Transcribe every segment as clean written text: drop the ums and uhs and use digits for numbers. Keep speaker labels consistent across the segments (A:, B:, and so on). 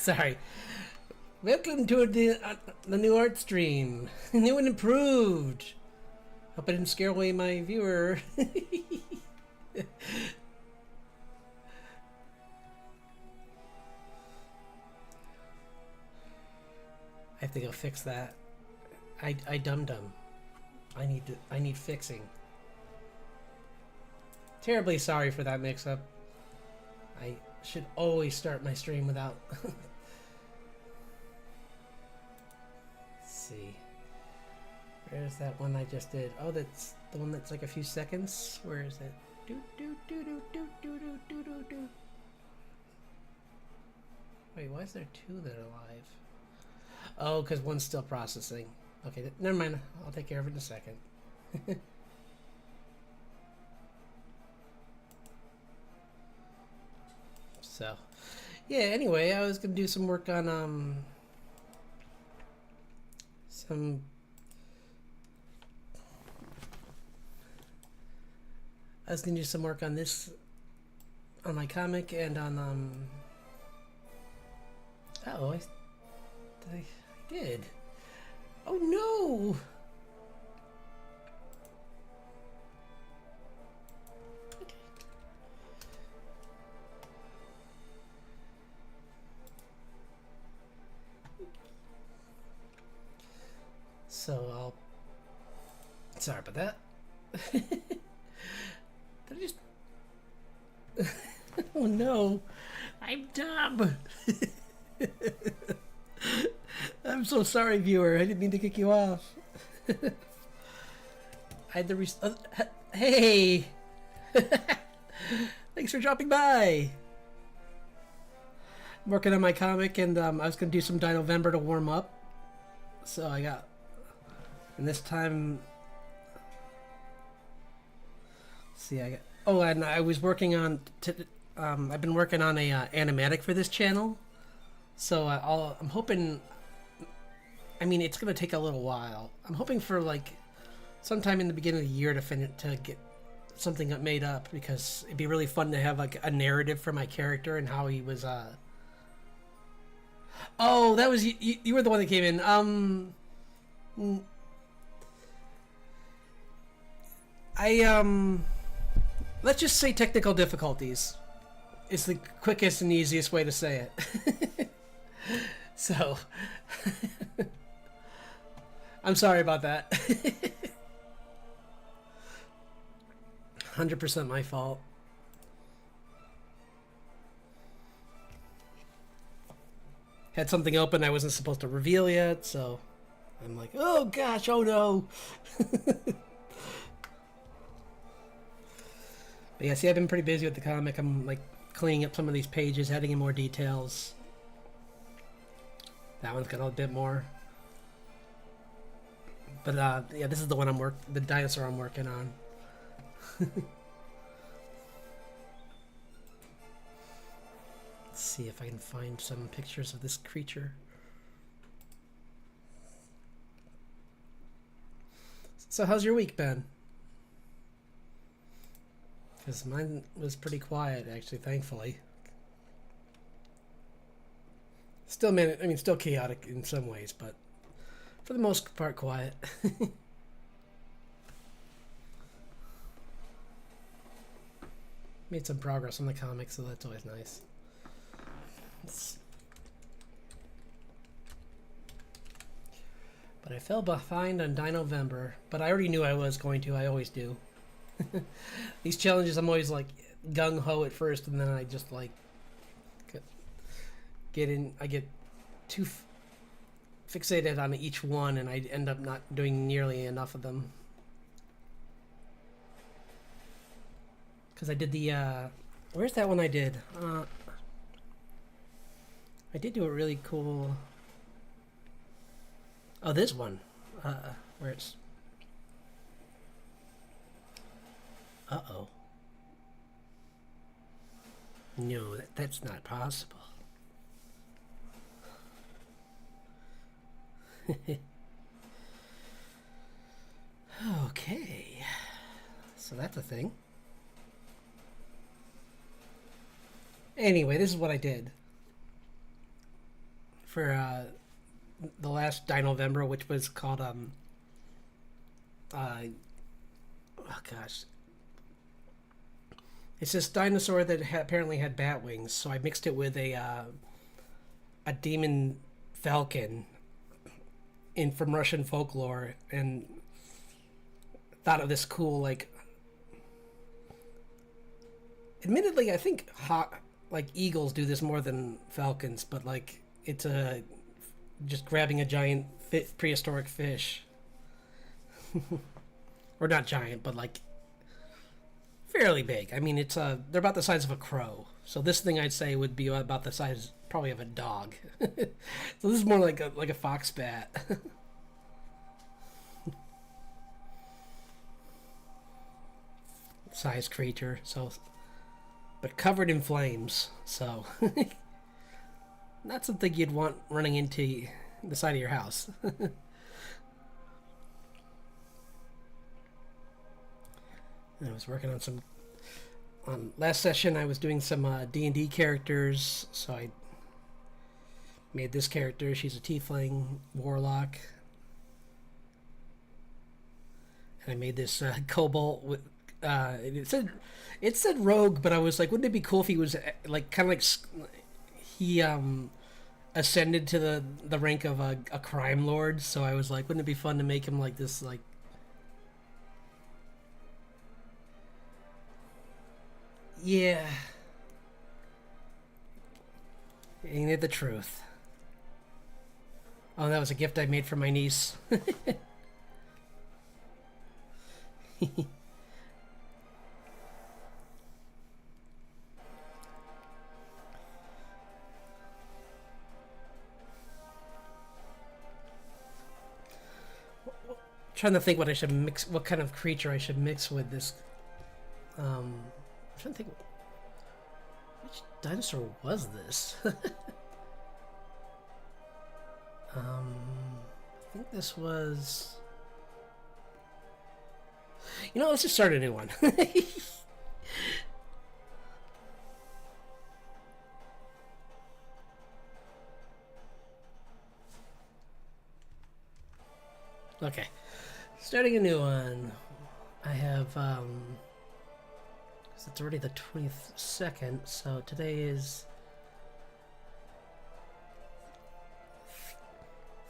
A: Sorry. Welcome to the new art stream. New and improved. Hope I didn't scare away my viewer. I have to go fix that. I dum-dum. I need fixing. Terribly sorry for that mix-up. I should always start my stream without... Let's see. Where's that one I just did? Oh, that's the one that's like a few seconds. Where is it? Do do do do do do do do do do. Wait, why is there two that are live? Oh, because one's still processing. Okay, never mind. I'll take care of it in a second. So, yeah, anyway, I was going to do some work on, I was going to do some work on this, on my comic, and on, oh, I did. Oh, no! So I'll... Sorry about that. Did I just... Oh no! I'm dumb! I'm so sorry, viewer. I didn't mean to kick you off. I had to hey! Thanks for dropping by! I'm working on my comic, and I was going to do some Dinovember to warm up. So I got... And this time... See, I got... Oh, and I was working on... I've been working on a animatic for this channel. So I'm hoping... I mean, it's going to take a little while. I'm hoping for, like, sometime in the beginning of the year to get something made up. Because it'd be really fun to have, like, a narrative for my character and how he was, Oh, that was... You were the one that came in. Let's just say technical difficulties. It's the quickest and easiest way to say it. So, I'm sorry about that. 100% my fault. Had something open I wasn't supposed to reveal yet, so I'm like, oh gosh, oh no. But yeah, see, I've been pretty busy with the comic. I'm like cleaning up some of these pages, adding in more details. That one's got a bit more. But yeah, this is the one the dinosaur I'm working on. Let's see if I can find some pictures of this creature. So how's your week been? Because mine was pretty quiet, actually, thankfully. Still, still chaotic in some ways, but for the most part, quiet. Made some progress on the comics, so that's always nice. But I fell behind on Dinovember, but I already knew I was going to. I always do. These challenges, I'm always like gung-ho at first, and then I just like I get too fixated on each one, and I end up not doing nearly enough of them. Because I did the where's that one I did? I did do a really cool... Oh, this one. Where it's... Uh-oh. No, that's not possible. Okay. So that's a thing. Anyway, this is what I did. for the last Dinovember, which was called oh gosh, it's this dinosaur that apparently had bat wings. So I mixed it with a demon falcon in from Russian folklore, and thought of this cool like. Admittedly, I think like eagles do this more than falcons, but like it's a just grabbing a giant prehistoric fish, or not giant, but like fairly big. I mean, it's they're about the size of a crow. So this thing I'd say would be about the size probably of a dog. So this is more like a fox bat. Size creature. So, but covered in flames. So not something you'd want running into the side of your house. I was working on some. Last session, I was doing some D&D characters, so I made this character. She's a tiefling warlock, and I made this kobold with. It said rogue, but I was like, wouldn't it be cool if he was like kind of like he ascended to the rank of a crime lord? So I was like, wouldn't it be fun to make him like this like. Yeah. Ain't it the truth? Oh, that was a gift I made for my niece. Trying to think what I should mix, what kind of creature I should mix with this. I'm trying to think, which dinosaur was this? I think this was. You know, let's just start a new one. Okay, starting a new one. I have it's already the 22nd, so today is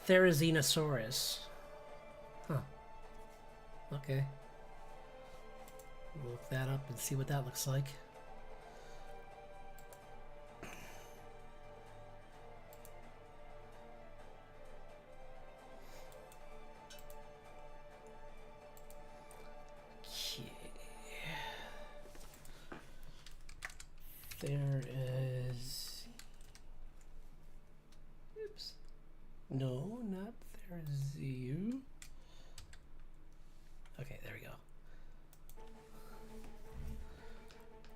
A: Therizinosaurus. Huh. Okay. We'll look that up and see what that looks like. There is. Oops. No, not there's you. Okay, there we go.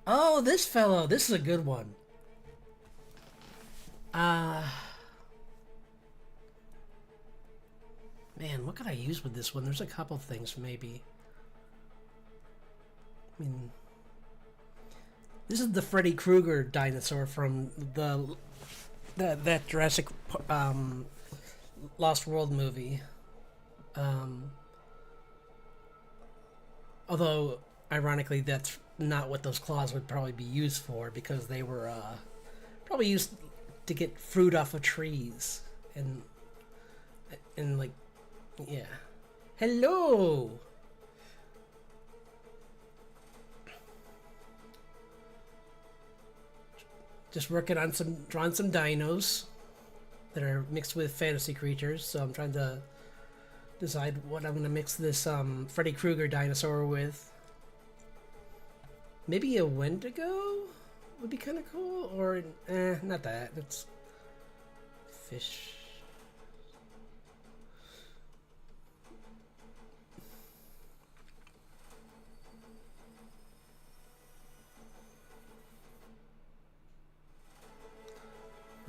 A: Oh, this fellow. This is a good one. Man, what could I use with this one? There's a couple things, maybe. I mean, this is the Freddy Krueger dinosaur from that Jurassic Lost World movie. Although, ironically, that's not what those claws would probably be used for, because they were probably used to get fruit off of trees and like, yeah. Hello. Just working on drawing some dinos that are mixed with fantasy creatures. So I'm trying to decide what I'm going to mix this Freddy Krueger dinosaur with. Maybe a Wendigo would be kind of cool, or not that. It's fish.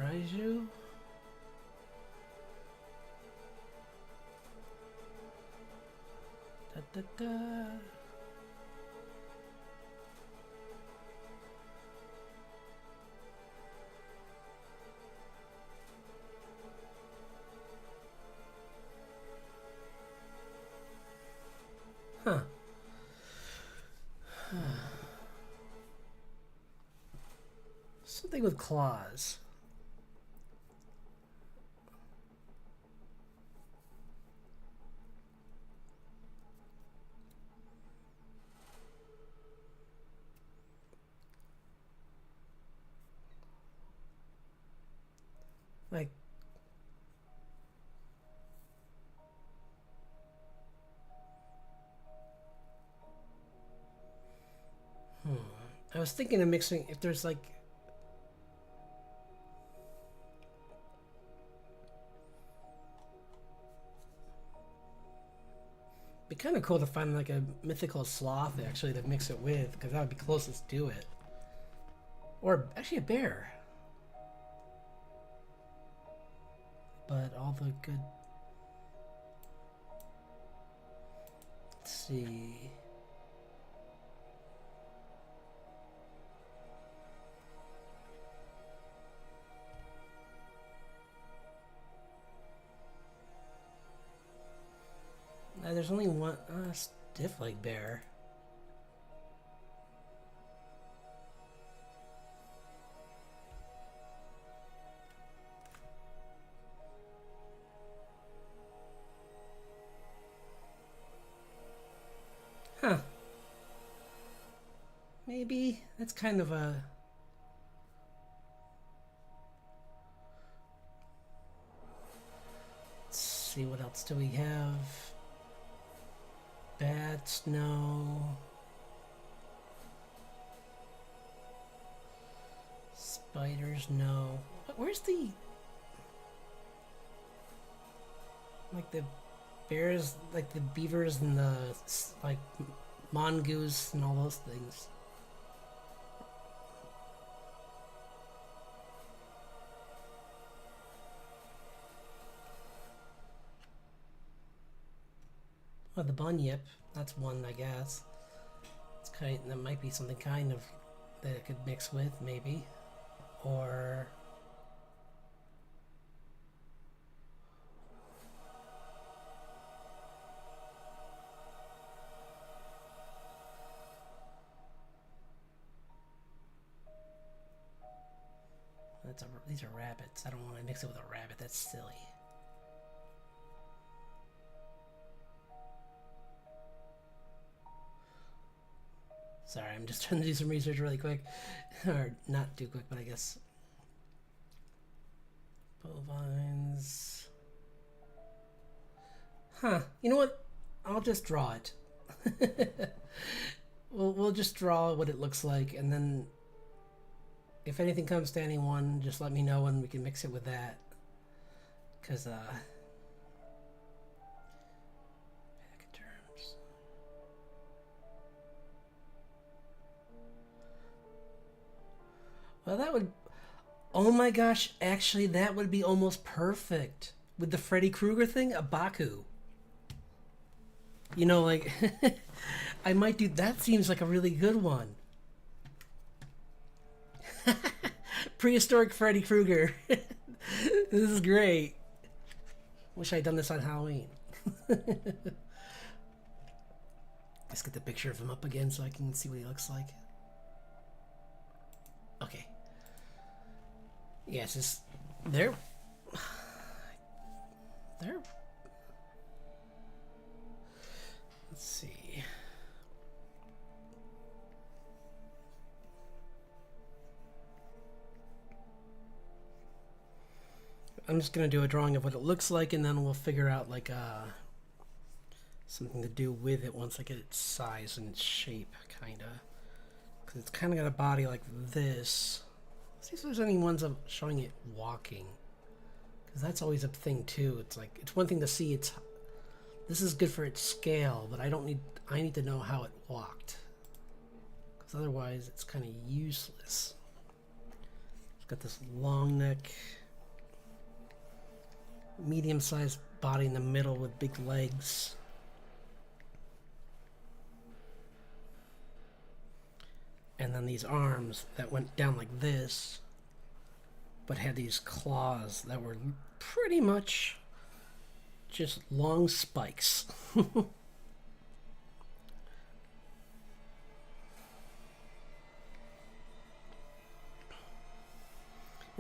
A: Raiju? Da, da, da. something with claws. Like, I was thinking of mixing, if there's like, be kind of cool to find like a mythical sloth actually to mix it with, because that would be closest to it. Or actually a bear. But all the good... Let's see... there's only one stiff leg bear. Huh. Maybe that's kind of a... Let's see, what else do we have? Bats, no. Spiders, no. Where's the... like the bears, like the beavers and the, like, mongoose and all those things. Oh, the bunyip. That's one, I guess. It's kind. That might be something kind of that it could mix with, maybe, or. These are rabbits. I don't want to mix it with a rabbit. That's silly. Sorry, I'm just trying to do some research really quick. Or not too quick, but I guess. Bovines. Huh. You know what? I'll just draw it. We'll just draw what it looks like, and then if anything comes to anyone, just let me know and we can mix it with that. Because, pachyderms. Well, that would... Oh my gosh, actually, that would be almost perfect. With the Freddy Krueger thing, a Baku. You know, like... I might do... That seems like a really good one. Prehistoric Freddy Krueger. This is great. Wish I'd done this on Halloween. Let's get the picture of him up again so I can see what he looks like. Okay. Yeah, it's just... They're... Let's see. I'm just going to do a drawing of what it looks like, and then we'll figure out, like, something to do with it once I get its size and shape, kind of. Because it's kind of got a body like this. Let's see if there's any ones of showing it walking. Because that's always a thing, too. It's like, it's one thing to see it's... This is good for its scale, but I need to know how it walked. Because otherwise, it's kind of useless. It's got this long neck... medium-sized body in the middle with big legs. And then these arms that went down like this, but had these claws that were pretty much just long spikes.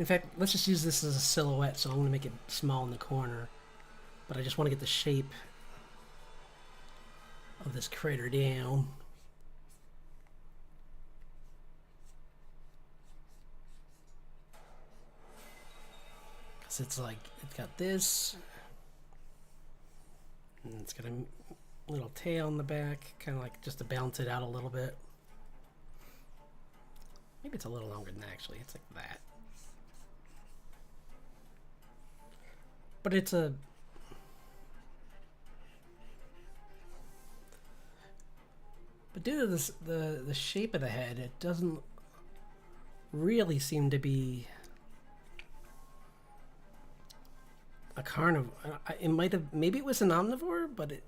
A: In fact, let's just use this as a silhouette, so I'm going to make it small in the corner. But I just want to get the shape of this crater down. Because it's like, it's got this, and it's got a little tail in the back, kind of like just to balance it out a little bit. Maybe it's a little longer than that, actually. It's like that. But it's a... But due to this, the shape of the head, it doesn't really seem to be a carnivore. It might have... Maybe it was an omnivore, but it...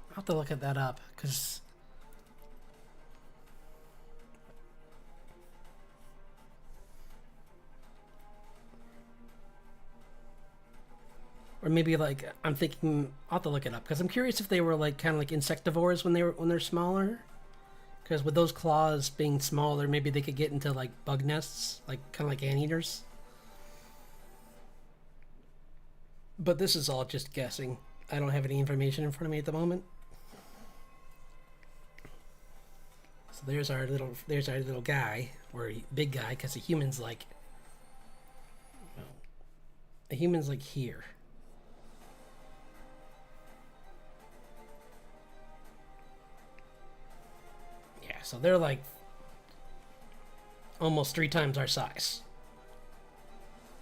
A: I'll have to look at that up, because... Or maybe like I'm thinking I'll have to look it up because I'm curious if they were like kind of like insectivores when they're smaller. Because with those claws being smaller, maybe they could get into like bug nests, like kind of like anteaters. But this is all just guessing. I don't have any information in front of me at the moment. So there's our little guy, or big guy, because a human's like here. So they're like almost 3 times our size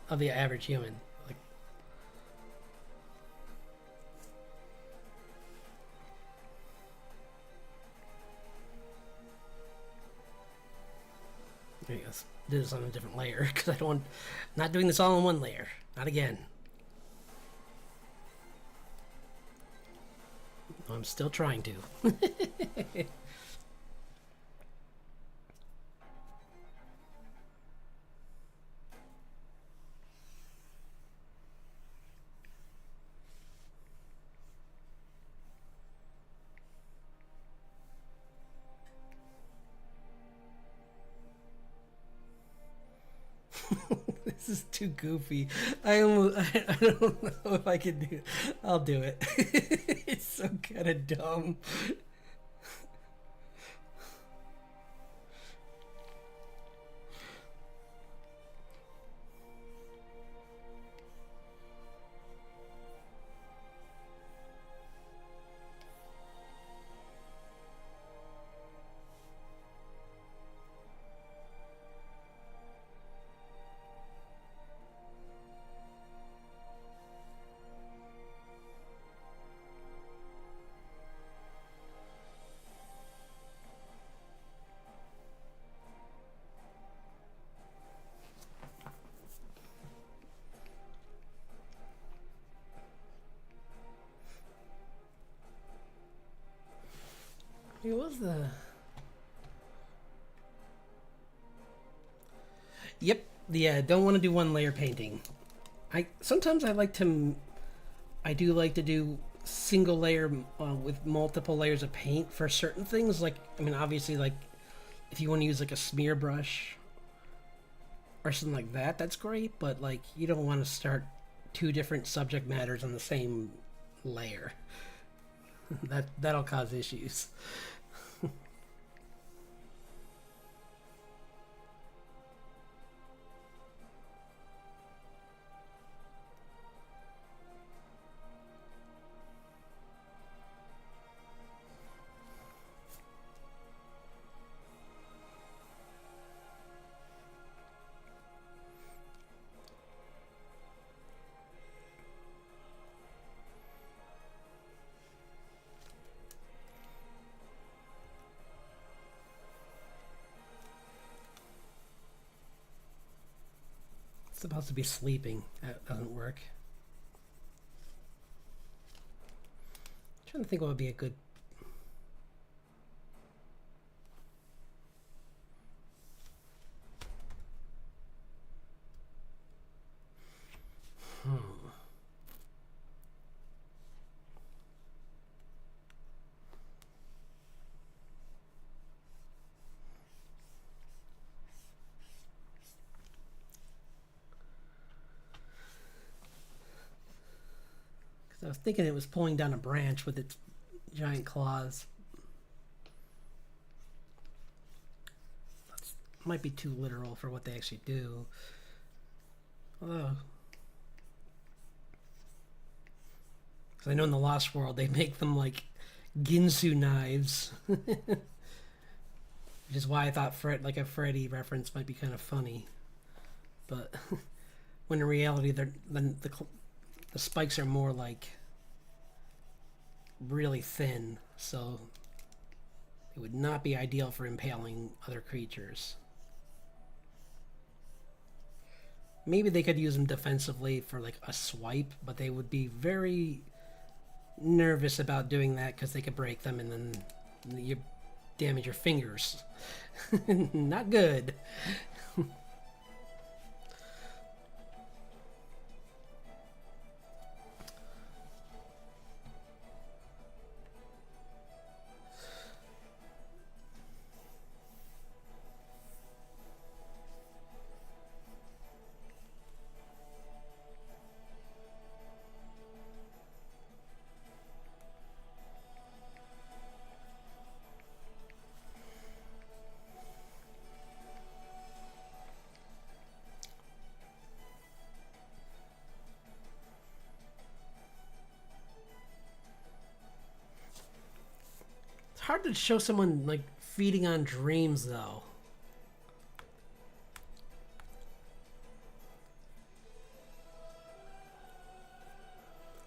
A: of the average human. Like, let's do this on a different layer because I don't want, not doing this all in one layer. Not again. I'm still trying to. This is too goofy. I don't know if I can do it. I'll do it. It's so kind of dumb. It was the... Yep. Yeah, don't want to do one layer painting. Sometimes I do like to do single layer with multiple layers of paint for certain things. Like, I mean, obviously, like if you want to use like a smear brush or something like that, that's great. But like, you don't want to start 2 different subject matters on the same layer. That'll cause issues. Supposed to be sleeping. That doesn't work. I'm trying to think what would be a good... was thinking it was pulling down a branch with its giant claws. That might be too literal for what they actually do. Oh. Because I know in the Lost World they make them like Ginsu knives. Which is why I thought like a Freddy reference might be kind of funny. But when in reality the spikes are more like really thin, so it would not be ideal for impaling other creatures. Maybe they could use them defensively for like a swipe, but they would be very nervous about doing that because they could break them and then you damage your fingers. Not good. It's hard to show someone like feeding on dreams though.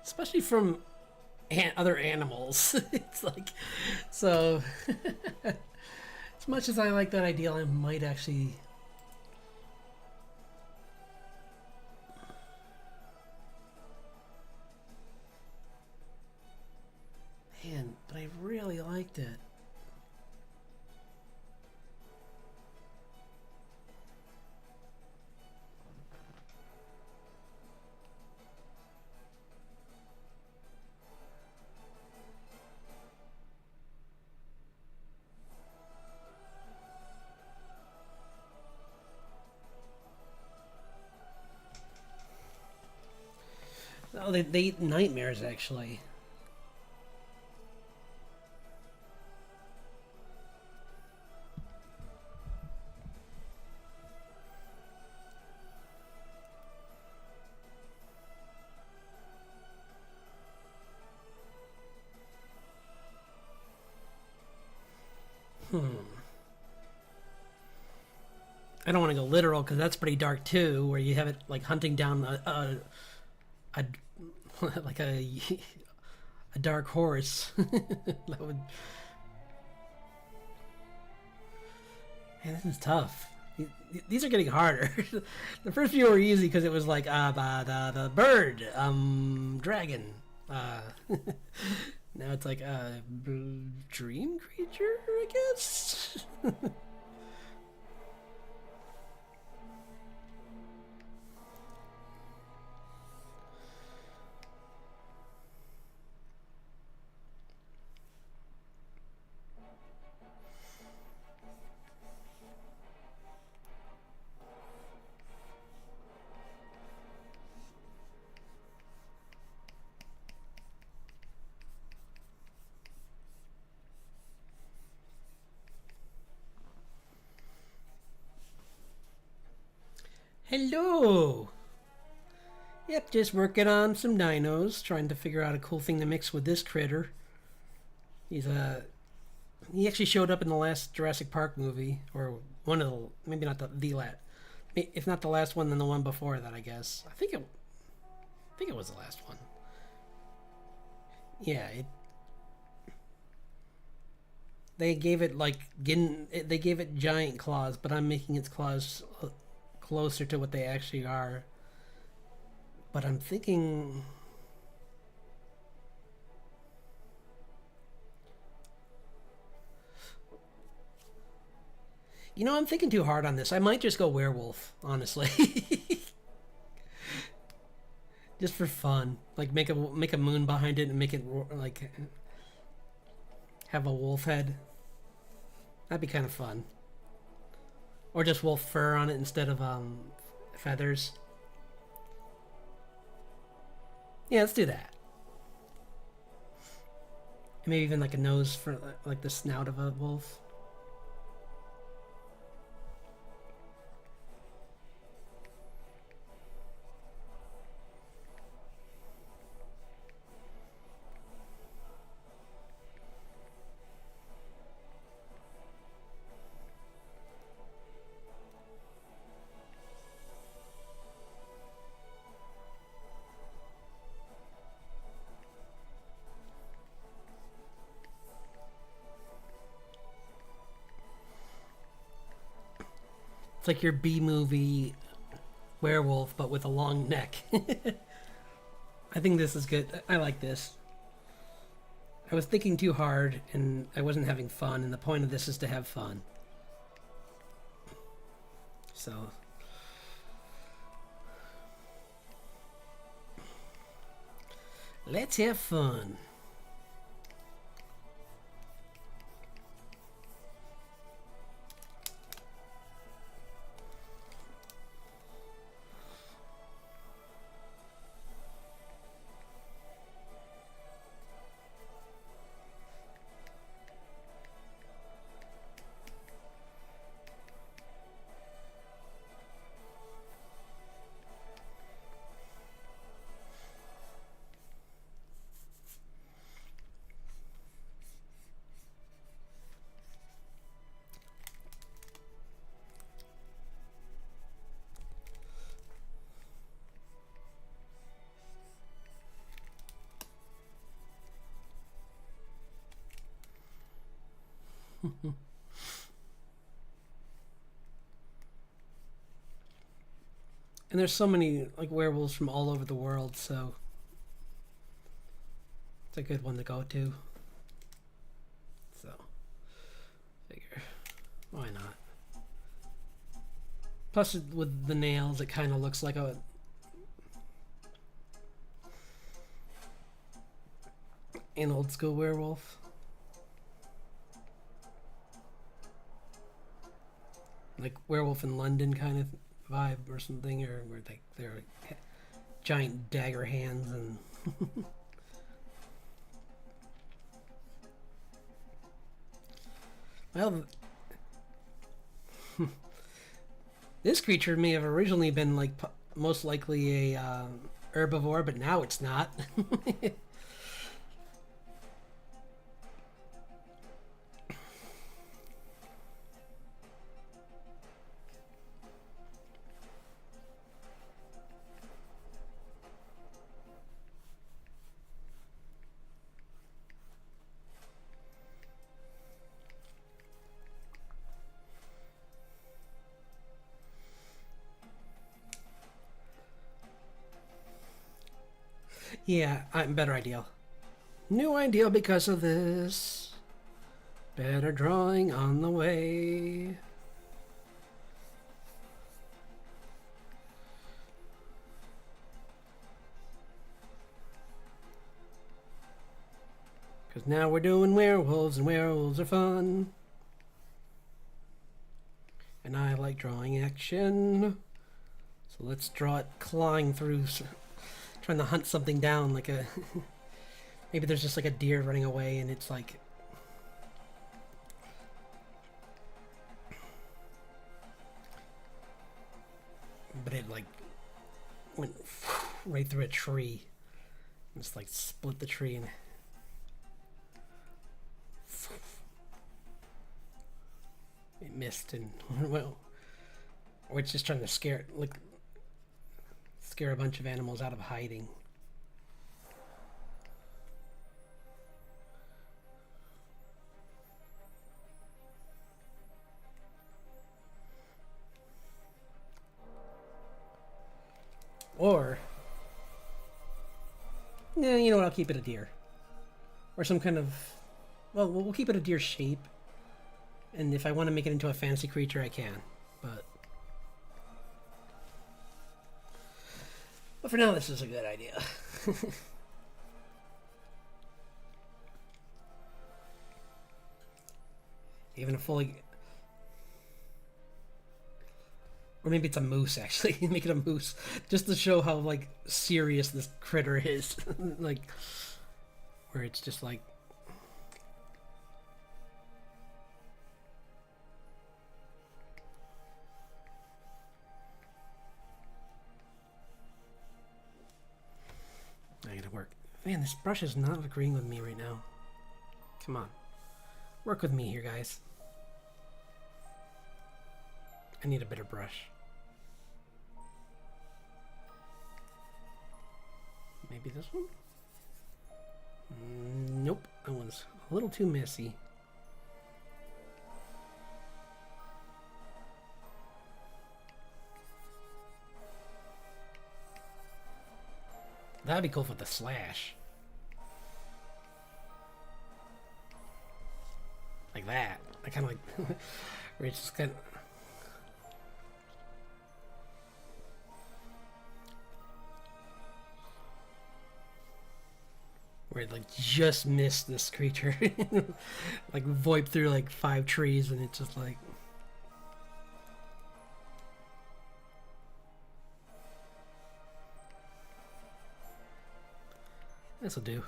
A: Especially from other animals. It's like, so as much as I like that idea, I might actually but I really liked it. Oh, they eat nightmares, actually. I don't want to go literal because that's pretty dark too, where you have it like hunting down a like a dark horse. That would. Man, this is tough. These are getting harder. The first few were easy because it was like the bird, dragon. Now it's like a dream creature, I guess. Hello! Yep, just working on some dinos, trying to figure out a cool thing to mix with this critter. He actually showed up in the last Jurassic Park movie, or one of the, maybe not the last, if not the last one, then the one before that, I guess. I think it was the last one. Yeah, they gave it they gave it giant claws, but I'm making its claws closer to what they actually are. But I'm thinking, I'm thinking too hard on this. I might just go werewolf, honestly. Just for fun. Like make a moon behind it and make it like have a wolf head. That'd be kind of fun. Or just wolf fur on it instead of feathers. Yeah, let's do that. Maybe even like a nose for like the snout of a wolf. It's like your B movie werewolf, but with a long neck. I think this is good. I like this. I was thinking too hard, and I wasn't having fun, and the point of this is to have fun. So... let's have fun. And there's so many like werewolves from all over the world, so it's a good one to go to. So, figure, why not? Plus, with the nails, it kind of looks like an old school werewolf. Like Werewolf in London kind of vibe or something, or where they're giant dagger hands and well, this creature may have originally been like most likely a herbivore, but now it's not. Yeah, I'm better ideal. New ideal because of this. Better drawing on the way. Because now we're doing werewolves, and werewolves are fun. And I like drawing action. So let's draw it clawing through, trying to hunt something down, like a... maybe there's just like a deer running away, and it's like... but it like went right through a tree. And just like split the tree and... it missed, and well, or it's just trying to scare a bunch of animals out of hiding. Or, yeah, you know what? I'll keep it a deer, or some kind of. Well, we'll keep it a deer shape. And if I want to make it into a fancy creature, I can. But for now, this is a good idea. Even a fully... or maybe it's a moose, actually. Make it a moose. Just to show how, like, serious this critter is. Like, where it's just like... Man, this brush is not agreeing with me right now. Come on. Work with me here, guys. I need a better brush. Maybe this one? Nope, that one's a little too messy. That'd be cool with the slash. Like that. I kind of like... where it's just kind of... where it like just missed this creature. Like VoIP through like 5 trees and it's just like... This'll do.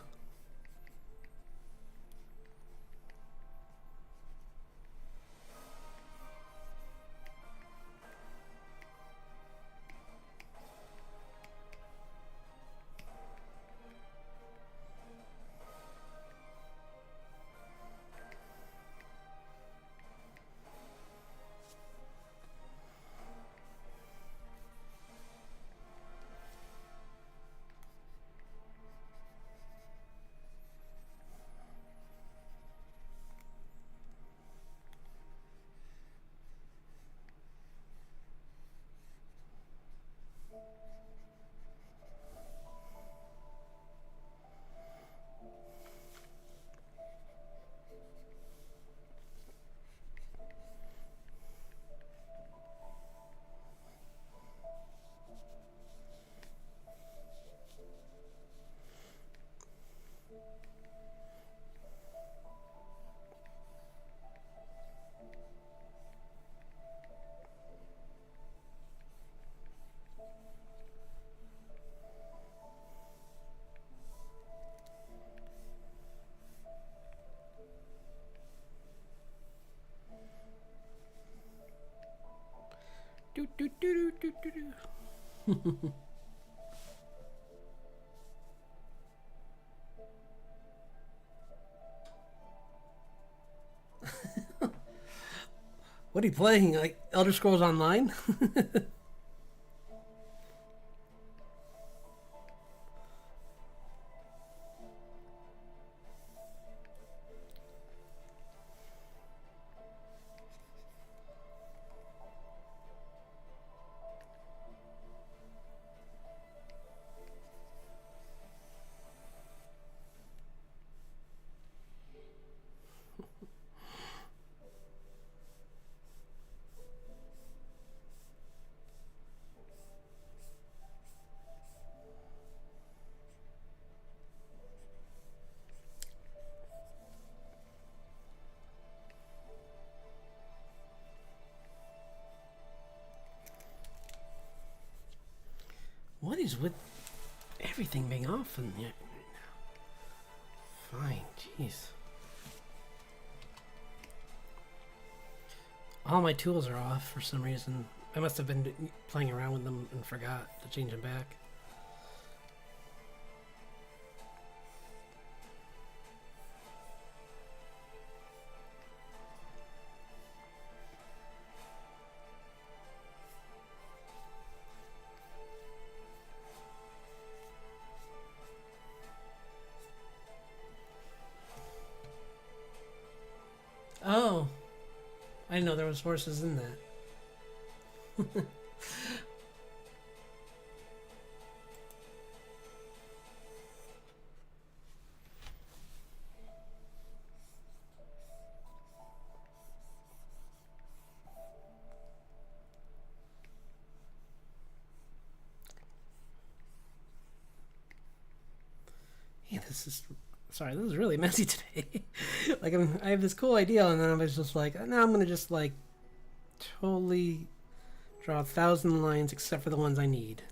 A: Do, do, do, do, do, do. What are you playing? Like Elder Scrolls Online? What is with everything being off in here? Fine, jeez. All my tools are off for some reason. I must have been playing around with them and forgot to change them back. Oh, I didn't know there was horses in that. Yeah, this is... Sorry, this is really messy today. Like, I have this cool idea, and then I was just like, now I'm gonna just like totally draw 1,000 lines except for the ones I need,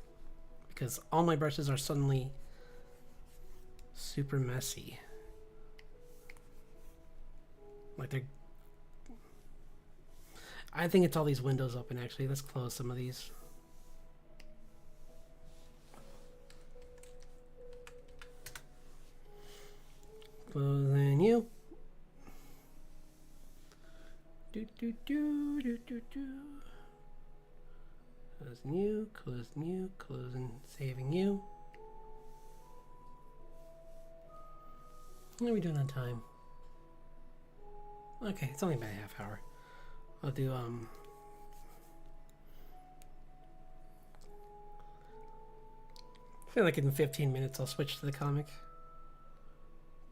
A: because all my brushes are suddenly super messy. Like they're... I think it's all these windows open. Actually, let's close some of these. Closing you, closing you, closing, saving you. What are we doing on time? Okay, it's only about a half hour. I'll do I feel like in 15 minutes I'll switch to the comic.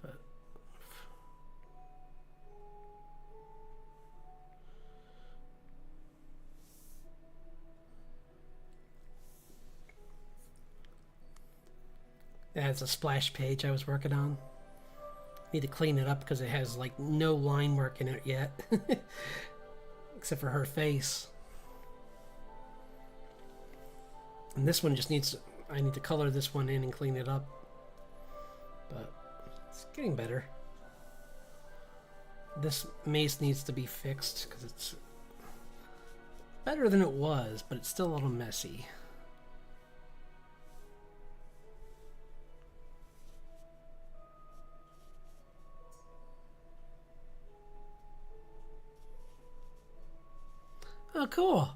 A: But that's a splash page I was working on. Need to clean it up because it has like no line work in it yet. Except for her face. And this one just needs, I need to color this one in and clean it up. But it's getting better. This mace needs to be fixed because it's better than it was, but it's still a little messy. Oh, cool.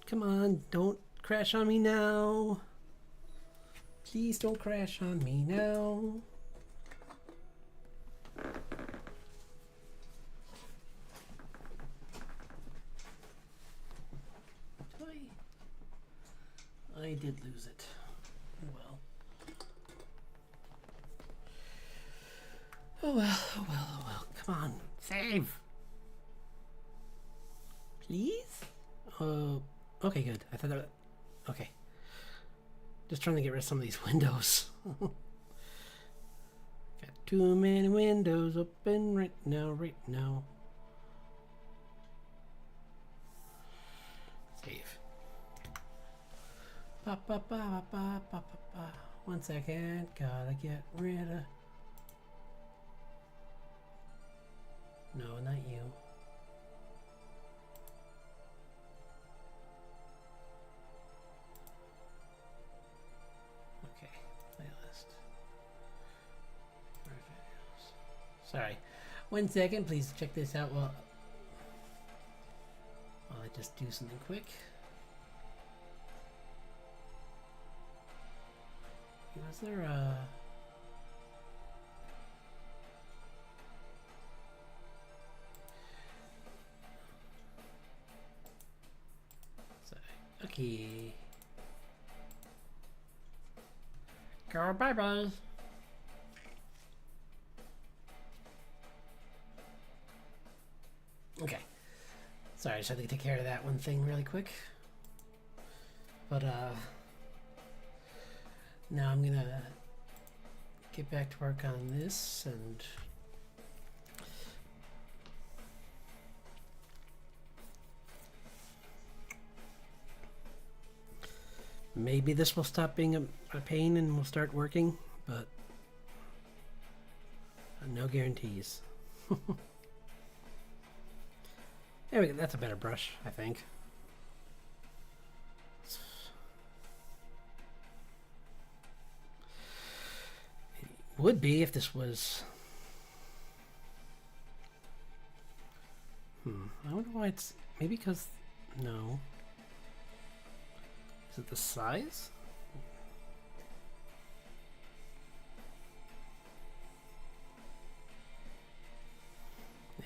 A: Come on, don't crash on me now. Please don't crash on me now. I did lose it. Oh well. Oh well, oh well, oh well. Come on, save. Please? Okay, good. I thought that... Okay. Just trying to get rid of some of these windows. Got too many windows open right now, right now. Save. Ba, ba, ba, ba, ba, ba, ba. 1 second. Gotta get rid of... No, not you. Okay, playlist. Sorry. 1 second, please check this out while I just do something quick. Was there a... Okay. Go bye-bye. Okay. Sorry, I just had to take care of that one thing really quick. But, now I'm gonna get back to work on this and maybe this will stop being a pain and we'll start working, but no guarantees. There we go. That's a better brush, I think. It would be if this was... I wonder why it's... Maybe because... No. Is it the size?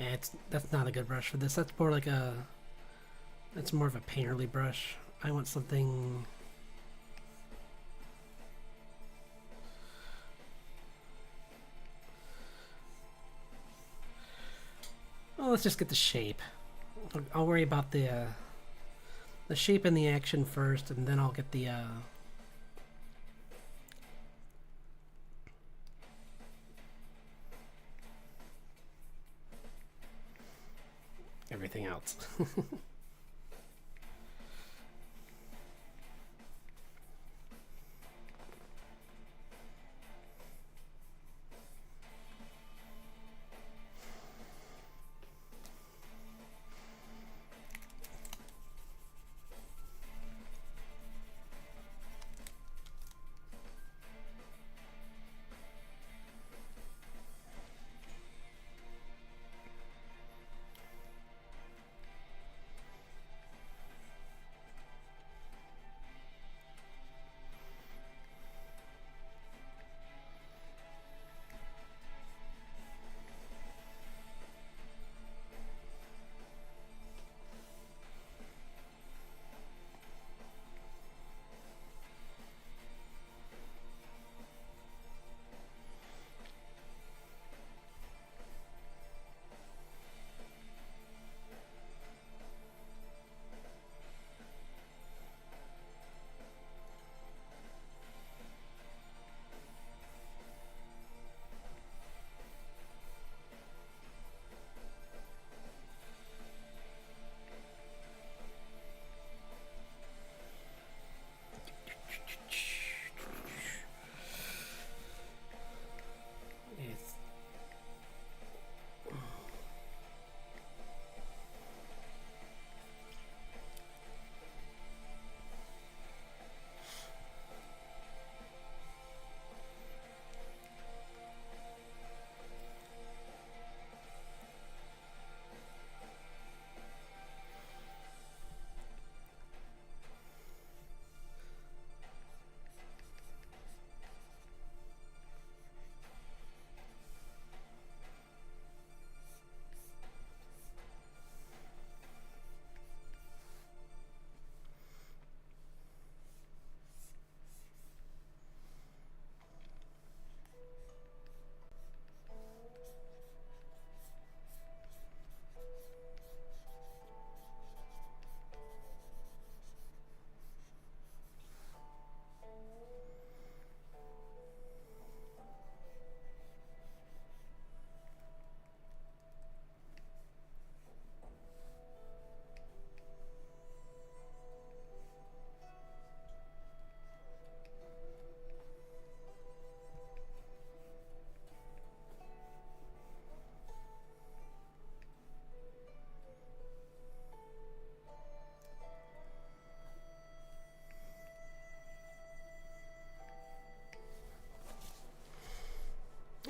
A: Yeah, that's not a good brush for this. That's more like a... That's more of a painterly brush. I want something... Well, let's just get the shape. I'll worry about the shape and the action first, and then I'll get the everything else.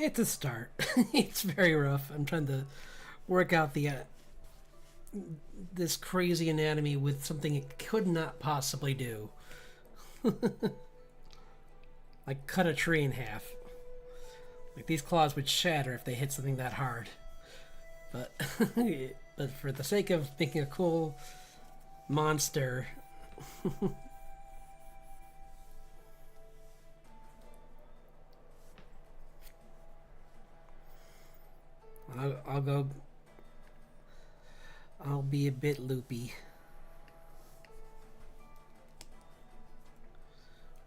A: It's a start. It's very rough. I'm trying to work out the this crazy anatomy with something it could not possibly do. Like cut a tree in half. Like these claws would shatter if they hit something that hard. But but for the sake of making a cool monster, I'll go. I'll be a bit loopy.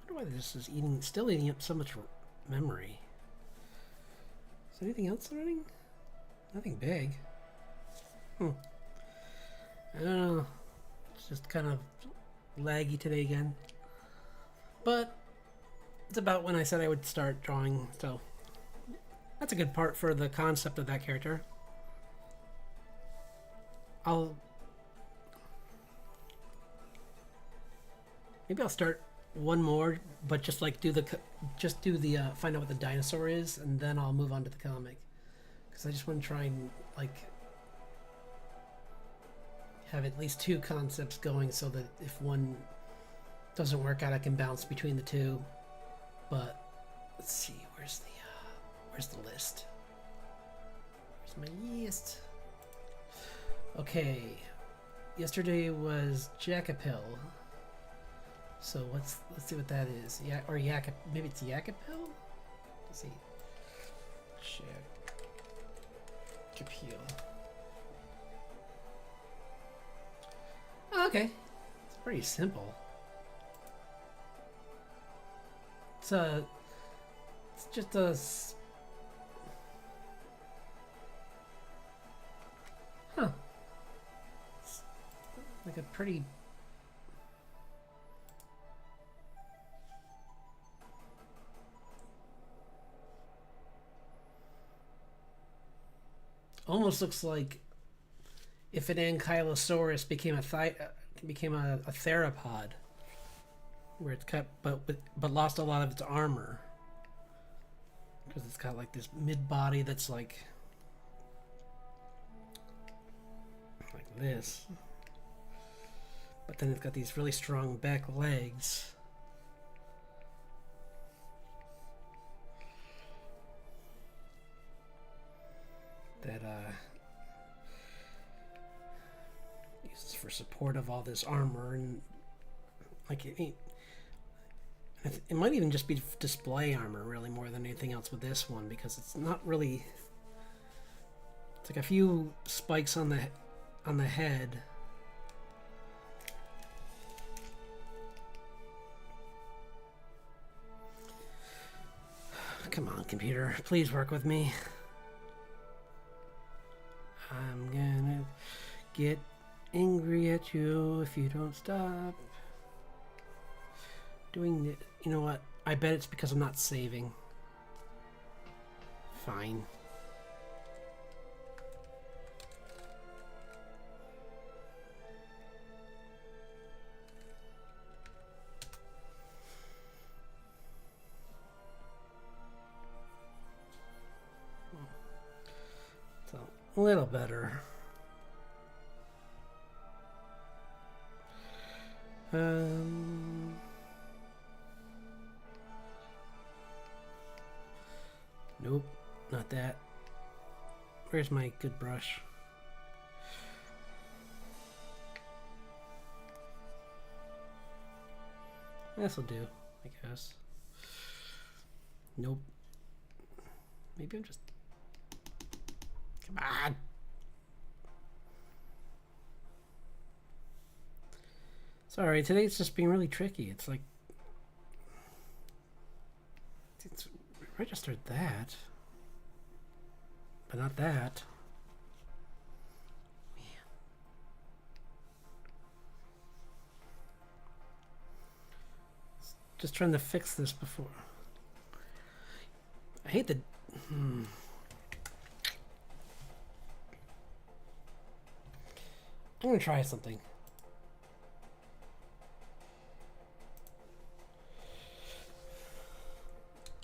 A: I wonder why this is still eating up so much memory. Is there anything else running? Nothing big. I don't know. It's just kind of laggy today again. But it's about when I said I would start drawing, so that's a good part for the concept of that character. Maybe I'll start one more, but just like do the find out what the dinosaur is, and then I'll move on to the comic, because I just want to try and like have at least two concepts going, so that if one doesn't work out, I can bounce between the two. But let's see, where's the list? Where's my list? Okay, yesterday was Jackapil. So let's see what that is. Yeah, or Yak, maybe it's Yakapil? Let's see. Jackapil. Oh, okay. It's pretty simple. It's just a It's like a pretty almost looks like if an ankylosaurus became a theropod, where it's cut but lost a lot of its armor, because it's got like this mid body that's like this, but then it's got these really strong back legs. That uses for support of all this armor, and like it might even just be display armor really more than anything else with this one, because it's not really. It's like a few spikes on the head. Come on, computer, please work with me. I'm gonna get angry at you if you don't stop doing it. You know what? I bet it's because I'm not saving. Fine. So, a little better. Nope, not that. Where's my good brush? This'll do, I guess. Nope. Maybe I'm just... Come on! Sorry, today's just being really tricky. It's like... It's registered that. But not that. Man. Just trying to fix this before. I hate the... I'm gonna try something.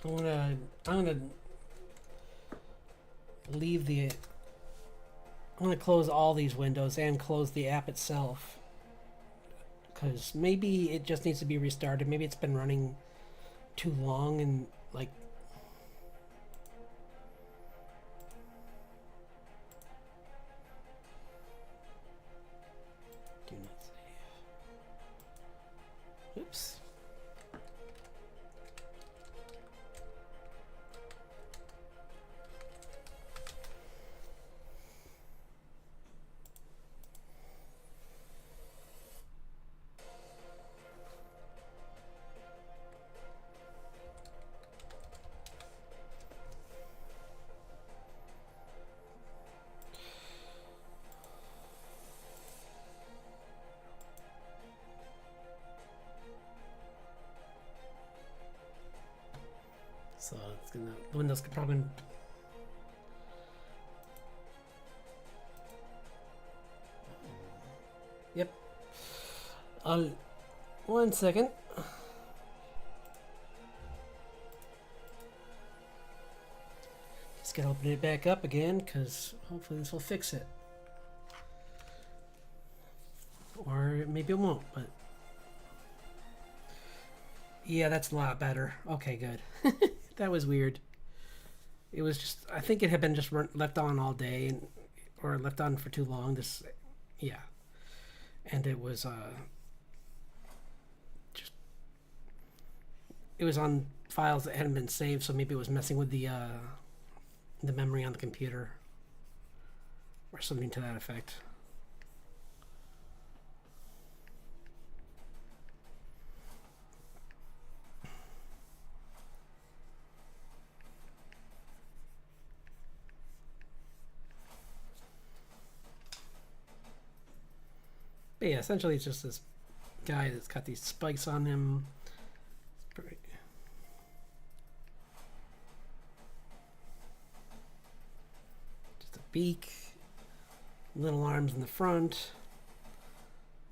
A: I'm gonna leave the... I'm going to close all these windows and close the app itself. Because maybe it just needs to be restarted. Maybe it's been running too long and, like... Do not save. Oops. So it's gonna, the windows could probably... Yep. 1 second. Just gotta open it back up again, because hopefully this will fix it. Or maybe it won't, but... Yeah, that's a lot better. Okay, good. That was weird. It was just, I think it had been just left on all day, and, or left on for too long. This, yeah. And it was, just, it was on files that hadn't been saved, so maybe it was messing with the memory on the computer. Or something to that effect. But yeah, essentially it's just this guy that's got these spikes on him. Just a beak, little arms in the front.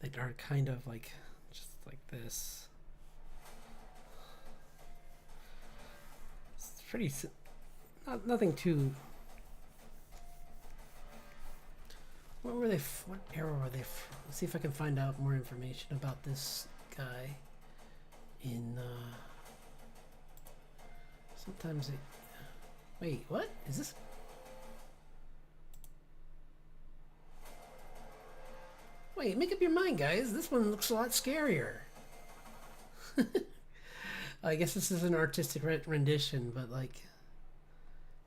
A: They are kind of like, just like this. It's pretty, nothing too... What were they? What era were they from? Let's see if I can find out more information about this guy. In sometimes it. Wait, what is this? Wait, make up your mind, guys. This one looks a lot scarier. I guess this is an artistic rendition, but like,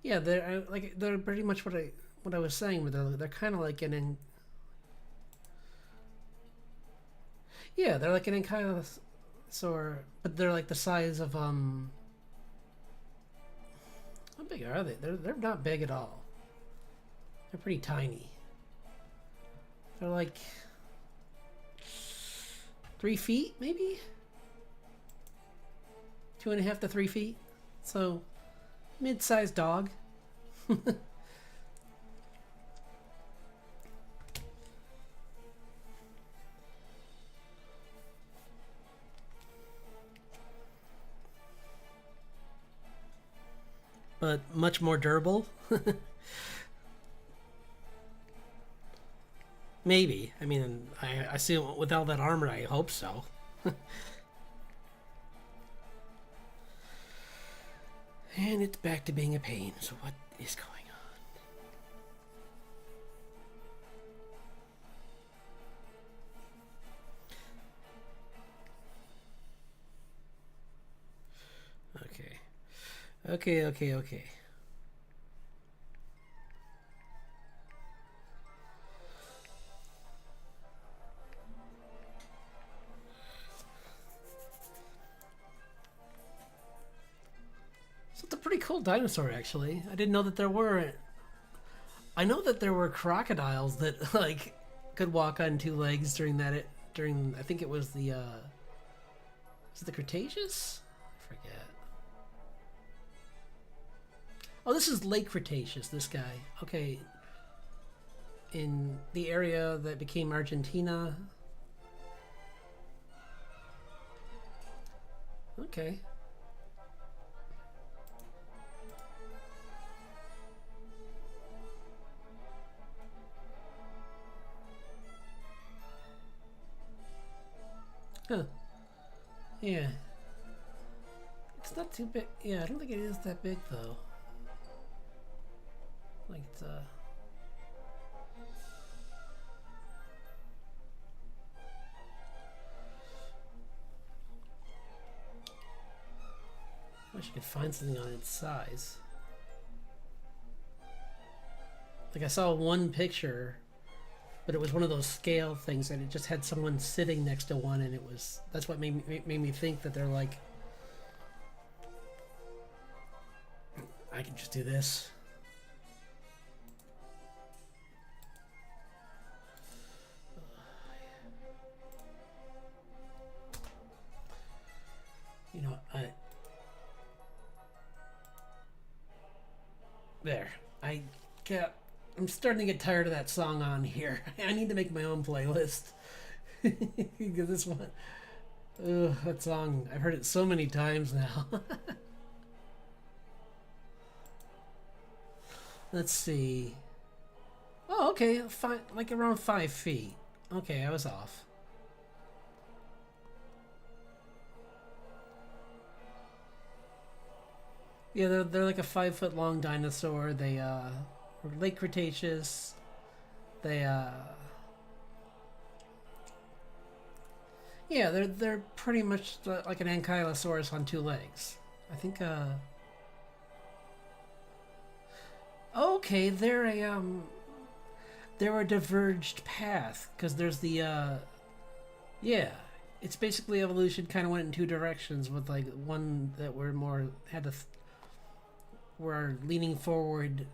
A: yeah, they're pretty much what I was saying, but they're kind of like an yeah, they're like an ankylosaur, but they're like the size of how big are they? They're not big at all. They're pretty tiny. They're like 3 feet, maybe 2.5 to 3 feet. So mid-sized dog. But much more durable. Maybe. I mean, I see with all that armor, I hope so. And it's back to being a pain. So what is going on? Okay. Okay. So it's a pretty cool dinosaur, actually. I didn't know that there were... I know that there were crocodiles that, like, could walk on 2 legs during that... I think it was the, was it the Cretaceous? I forget. Oh, this is late Cretaceous, this guy. Okay. In the area that became Argentina. Okay. Huh. Yeah. It's not too big. Yeah, I don't think it is that big though. Like it's wish I could find something on its size. Like I saw one picture, but it was one of those scale things, and it just had someone sitting next to one, and it was that's what made me think that they're like, I can just do this. You know, there. I'm starting to get tired of that song on here. I need to make my own playlist. Because this one, that song, I've heard it so many times now. Let's see. Oh, okay, like around 5 feet. Okay, I was off. Yeah, they're like a 5 foot long dinosaur. They were late Cretaceous. They yeah, they're pretty much like an ankylosaurus on 2 legs. I think okay, they're a diverged path because there's the yeah, it's basically evolution kind of went in 2 directions with like one that were more had the were leaning forward,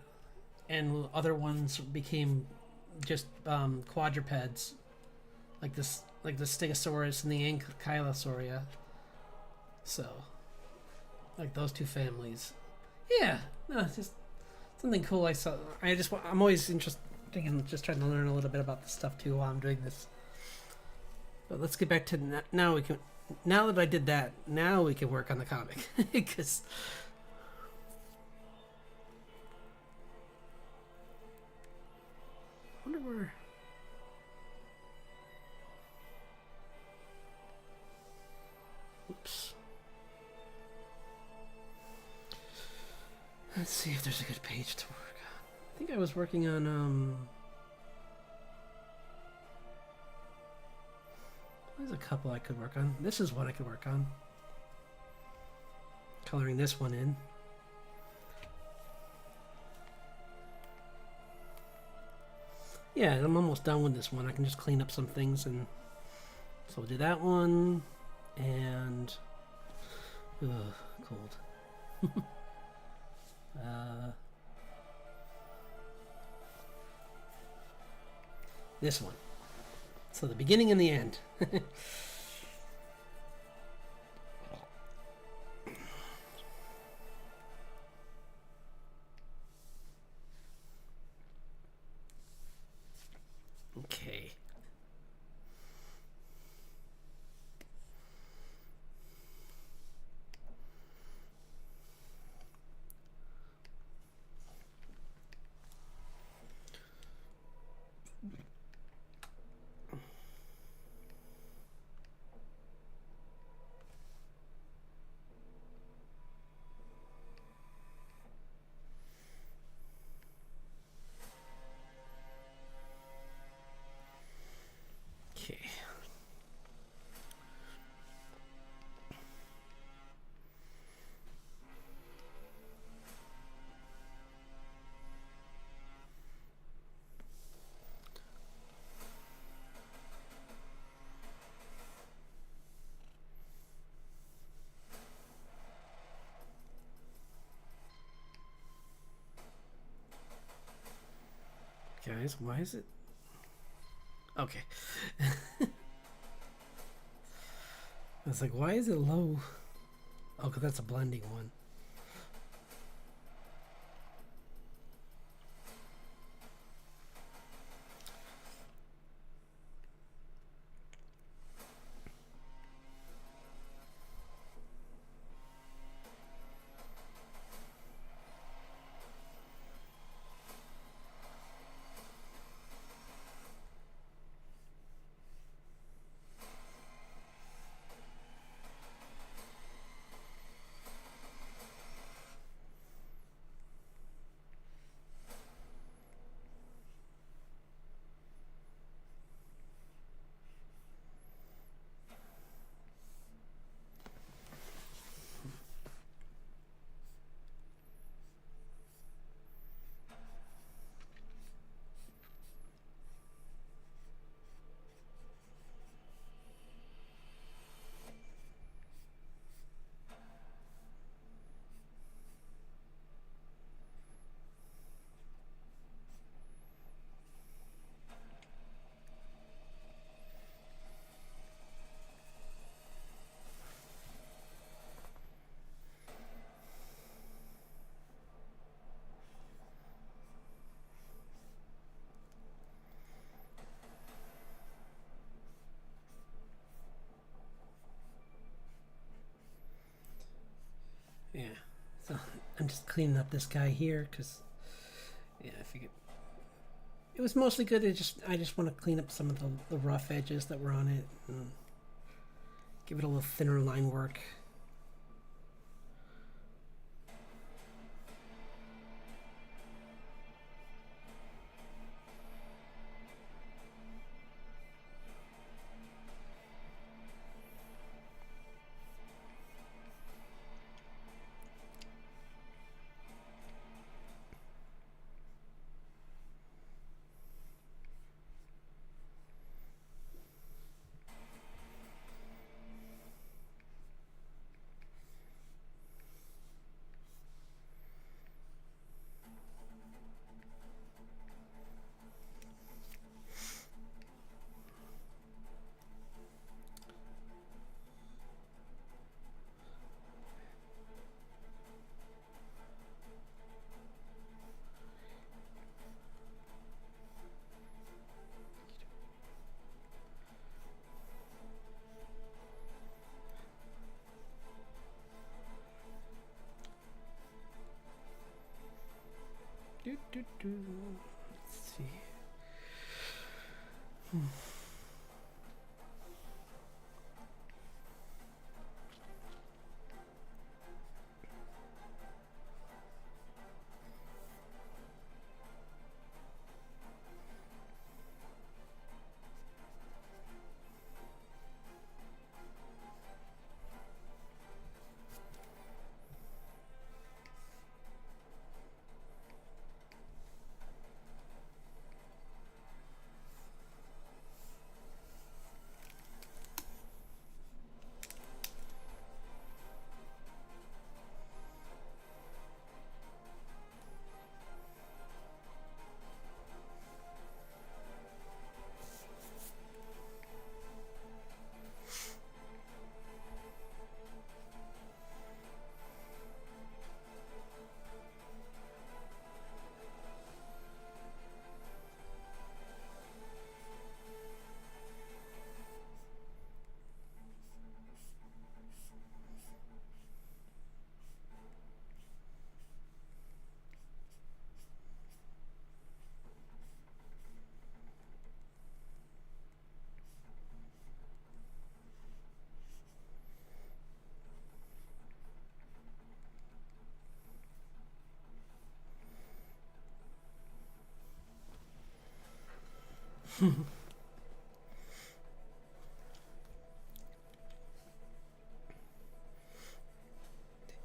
A: and other ones became just quadrupeds, like the Stegosaurus and the Ankylosauria. So, like those 2 families. Yeah, no, it's just something cool I saw. I'm always interested in just trying to learn a little bit about this stuff too while I'm doing this. But let's get back to now. Now that I did that, now we can work on the comic because. I wonder where. Oops. Let's see if there's a good page to work on. I think I was working on there's a couple I could work on. This is one I could work on. Coloring this one in. Yeah, I'm almost done with this one. I can just clean up some things, and so we'll do that one, and cold. This one. So the beginning and the end. Okay. Okay. Guys, why is it? Okay. I was like, why is it low? Oh, because that's a blending one. just cleaning up this guy here because, yeah, I figured it was mostly good. I just want to clean up some of the rough edges that were on it and give it a little thinner line work. Let's see.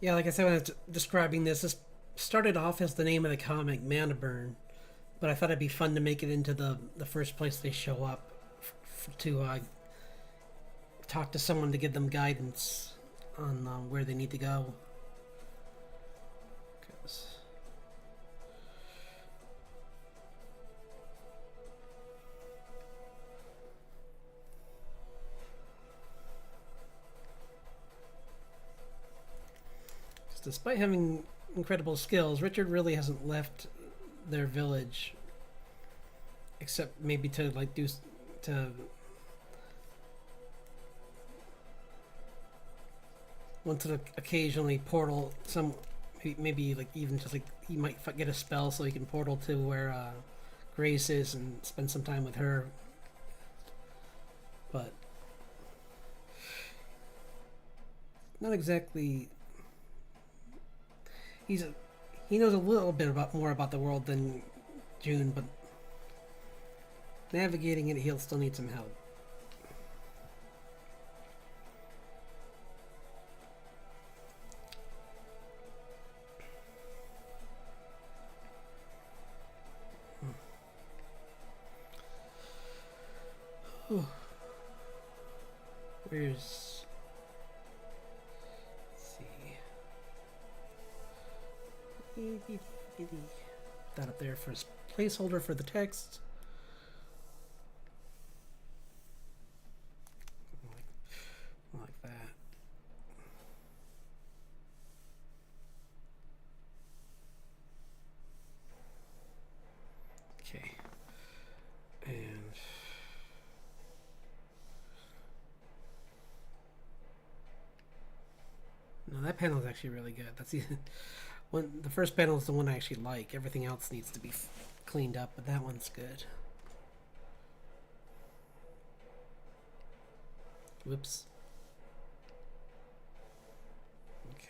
A: Yeah, like I said when I was describing this started off as the name of the comic, Manaburn, but I thought it'd be fun to make it into the first place they show up to talk to someone to give them guidance on where they need to go. 'Cause despite having incredible skills, Richard really hasn't left their village, except maybe to to want to occasionally portal some, maybe like even just like he might get a spell so he can portal to where Grace is and spend some time with her. But not exactly. He knows a little bit more about the world than June, but navigating it, he'll still need some help. Where's... let's see. That up there for a placeholder for the text. Like that. Okay. And no, that panel is actually really good. That's the first panel is the one I actually like. Everything else needs to be cleaned up, but that one's good. Whoops. Okay.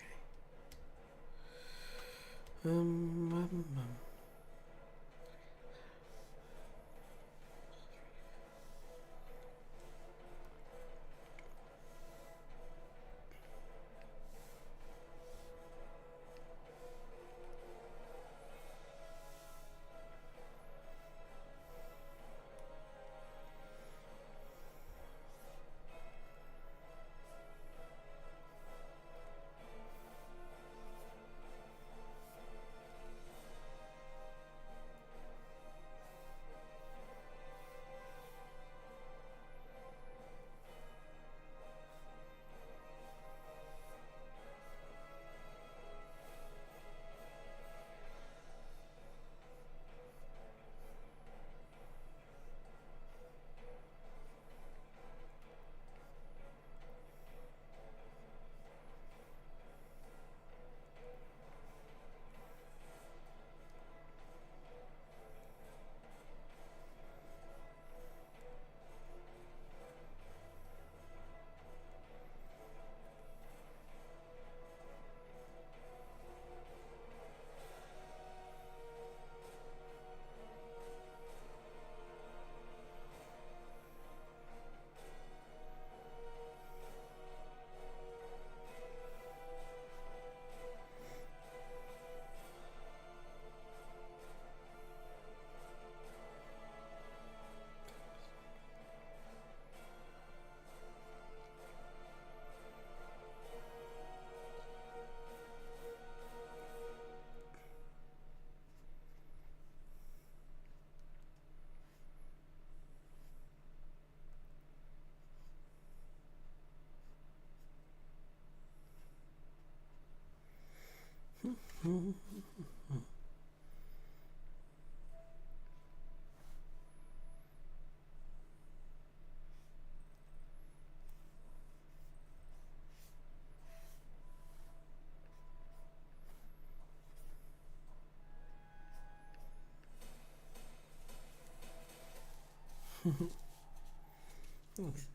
A: Thanks.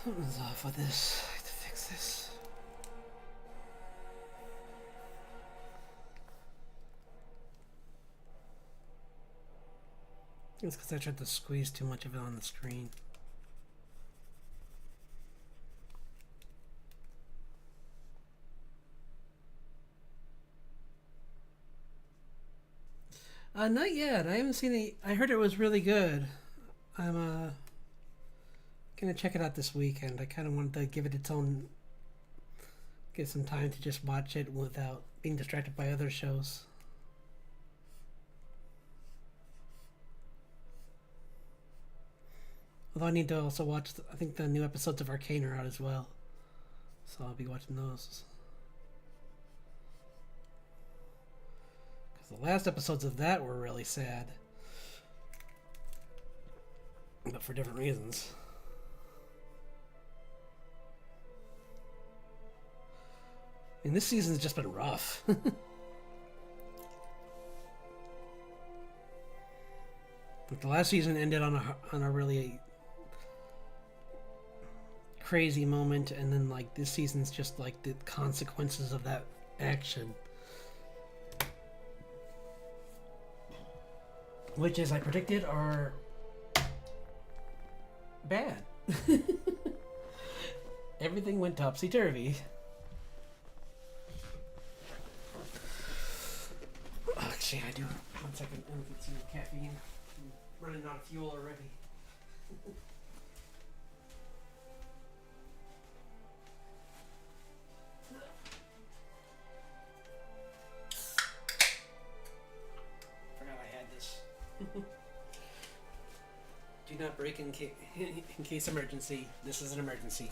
A: Something's off with this. I have to fix this. It's because I tried to squeeze too much of it on the screen. Not yet. I haven't seen it. I heard it was really good. I'm gonna check it out this weekend. I kind of wanted to give it its own, get some time to just watch it without being distracted by other shows. Although I need to also watch, I think the new episodes of Arcane are out as well, so I'll be watching those. Because the last episodes of that were really sad, but for different reasons. I mean, this season's just been rough. But the last season ended on a really crazy moment, and then like this season's just like the consequences of that action, which, as I predicted, are bad. Everything went topsy-turvy. Actually, I do. 1 second. I'm getting some caffeine. I'm running out of fuel already. Forgot I had this. Do not break in case emergency. This is an emergency.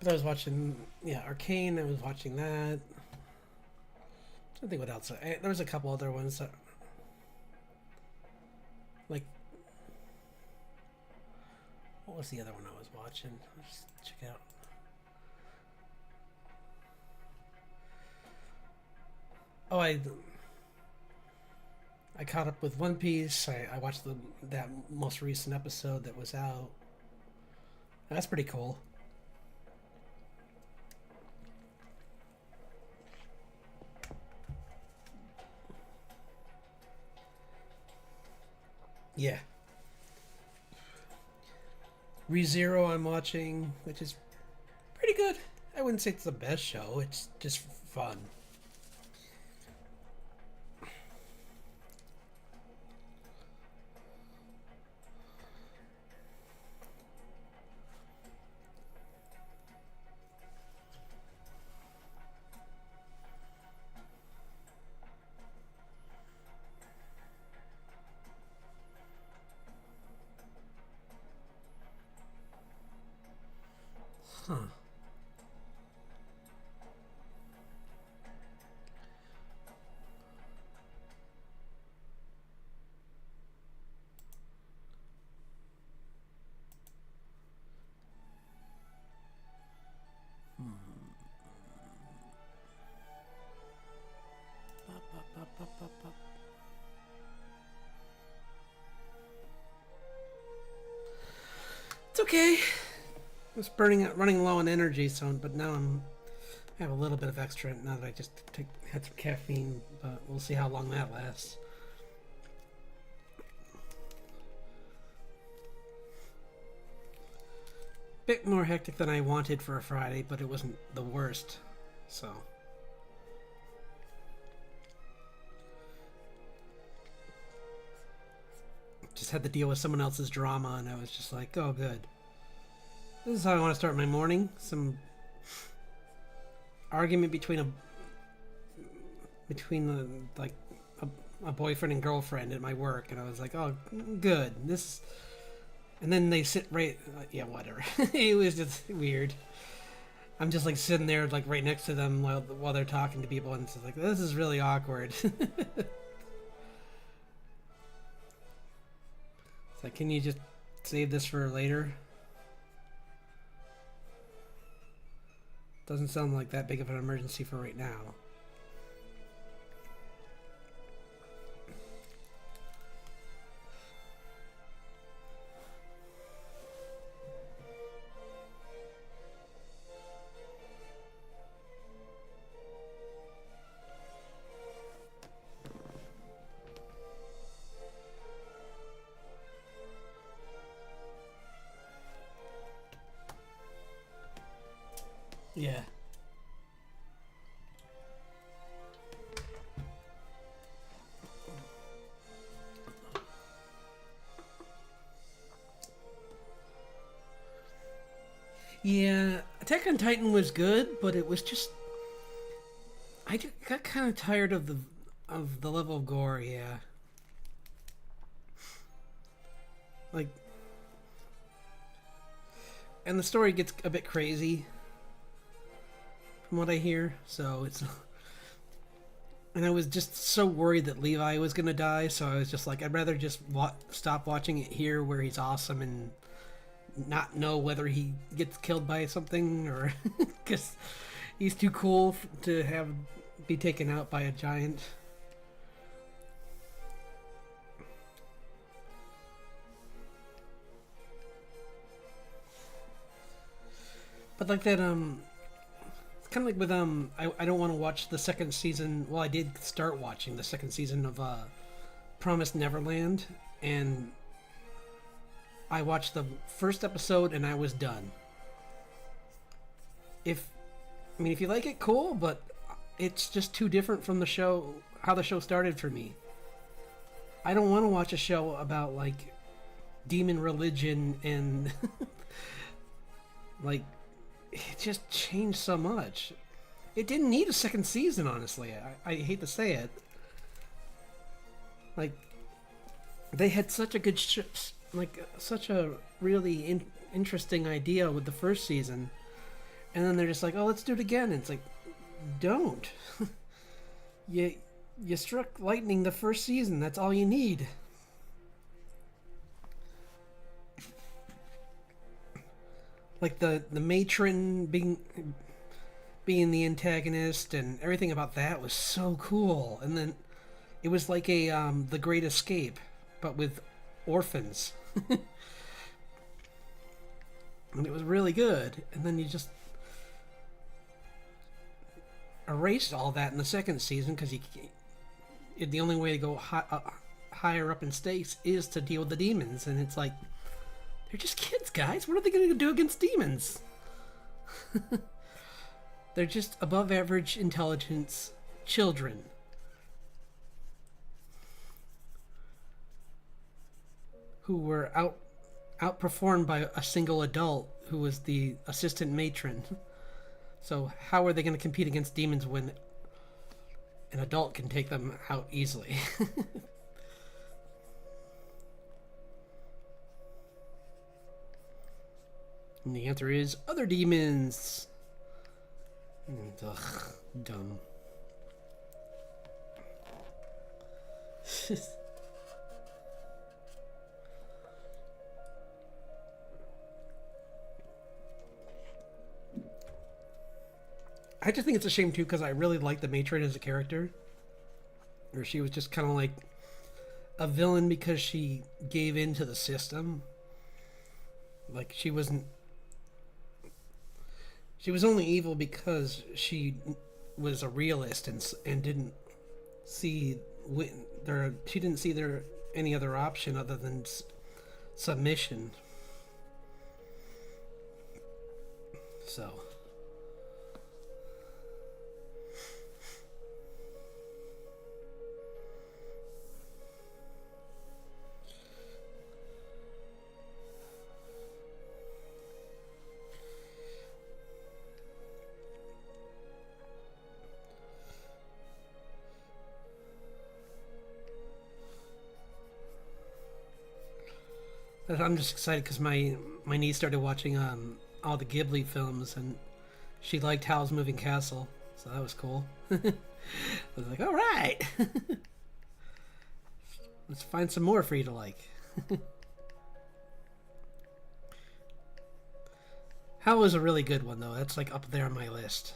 A: I was watching, Arcane. I was watching that. I don't think what else. There was a couple other ones that, like, what was the other one I was watching? Let's check it out. Oh, I caught up with One Piece. I watched that most recent episode that was out. That's pretty cool. Yeah. ReZero I'm watching, which is pretty good. I wouldn't say it's the best show. It's just fun. Huh. It's okay. I was running low on energy, but now I have a little bit of extra now that I just had some caffeine, but we'll see how long that lasts. Bit more hectic than I wanted for a Friday, but it wasn't the worst, so. just had to deal with someone else's drama, and I was just like, oh, good. This is how I want to start my morning. Some argument between like a boyfriend and girlfriend at my work, and I was like, oh, good. This, and then they sit right, yeah, whatever. It was just weird. I'm just like sitting there like right next to them while they're talking to people, and it's just like, this is really awkward. It's like, can you just save this for later? Doesn't sound like that big of an emergency for right now. Yeah. Yeah, Attack on Titan was good, but it was just got kind of tired of the level of gore. Yeah, like, and the story gets a bit crazy from what I hear. So it's, and I was just so worried that Levi was gonna die. So I was just like, I'd rather just stop watching it here where he's awesome and not know whether he gets killed by something or because he's too cool to be taken out by a giant. But like that, it's kind of like with I don't want to watch the second season. Well, I did start watching the second season of Promised Neverland, and I watched the first episode and I was done. If you like it, cool, but it's just too different from the show, how the show started for me. I don't want to watch a show about like demon religion and like, it just changed so much. It didn't need a second season, honestly. I hate to say it. Like, they had such a good such a really interesting idea with the first season, and then they're just like, oh, let's do it again. And it's like, don't. you struck lightning the first season. That's all you need. Like the matron being the antagonist and everything about that was so cool. And then it was like a The Great Escape, but with orphans. And it was really good. And then you just erased all that in the second season because the only way to go higher up in stakes is to deal with the demons. And it's like, they're just kids, guys. What are they going to do against demons? They're just above average intelligence children. Who were outperformed by a single adult who was the assistant matron. So how are they going to compete against demons when an adult can take them out easily? And the answer is other demons. Ugh, dumb. I just think it's a shame too because I really like the matron as a character. Or she was just kind of like a villain because she gave in to the system. Like she was only evil because she was a realist and didn't see she didn't see there any other option other than submission. So But I'm just excited because my niece started watching all the Ghibli films, and she liked Howl's Moving Castle, so that was cool. I was like, all right, let's find some more for you to like. Howl is a really good one though. That's like up there on my list.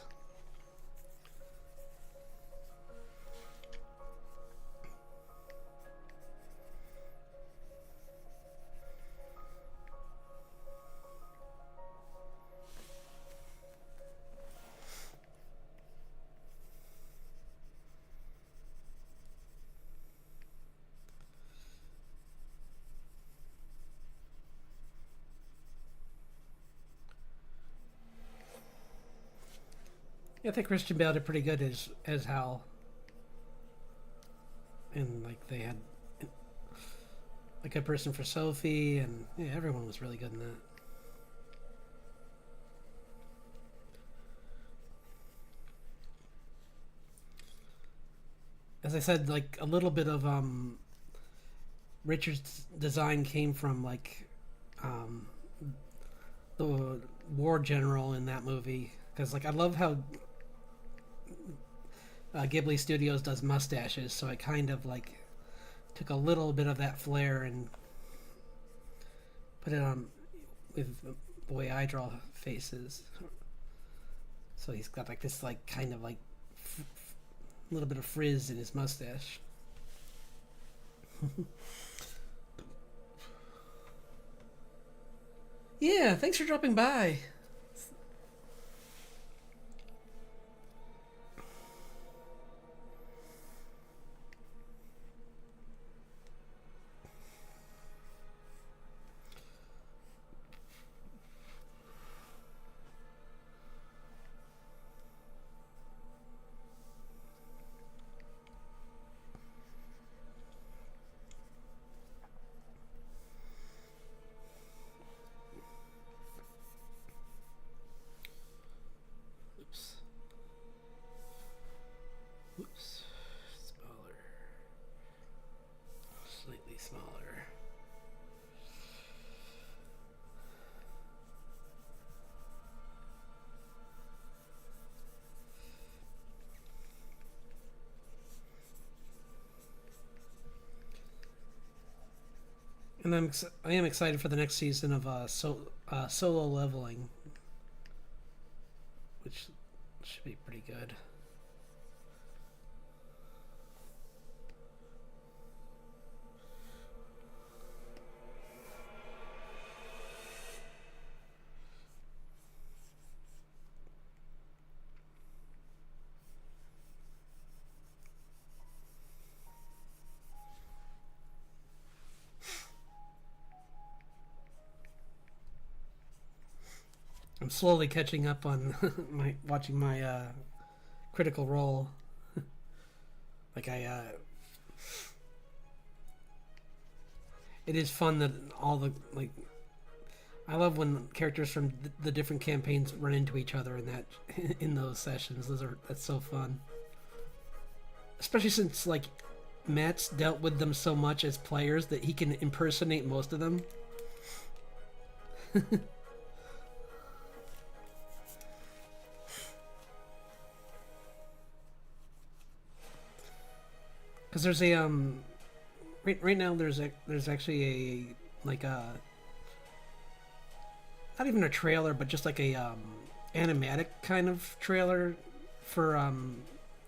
A: Yeah, I think Christian Bale did pretty good as Hal, and like they had a good person for Sophie, and yeah, everyone was really good in that. As I said, like a little bit of Richard's design came from like um, the war general in that movie, because like I love how Ghibli Studios does mustaches, so I kind of like took a little bit of that flair and put it on with the way I draw faces. So he's got like this like kind of like a little bit of frizz in his mustache. Yeah, thanks for dropping by. Oops. Oops. Smaller. Slightly smaller. And I am excited for the next season of Solo Leveling, which should be pretty good. I'm slowly catching up on watching my Critical Role. Like it is fun that all the like. I love when characters from the different campaigns run into each other in that in those sessions. That's so fun. Especially since like Matt's dealt with them so much as players that he can impersonate most of them. Because there's a right now there's actually a like a not even a trailer but just like a animatic kind of trailer for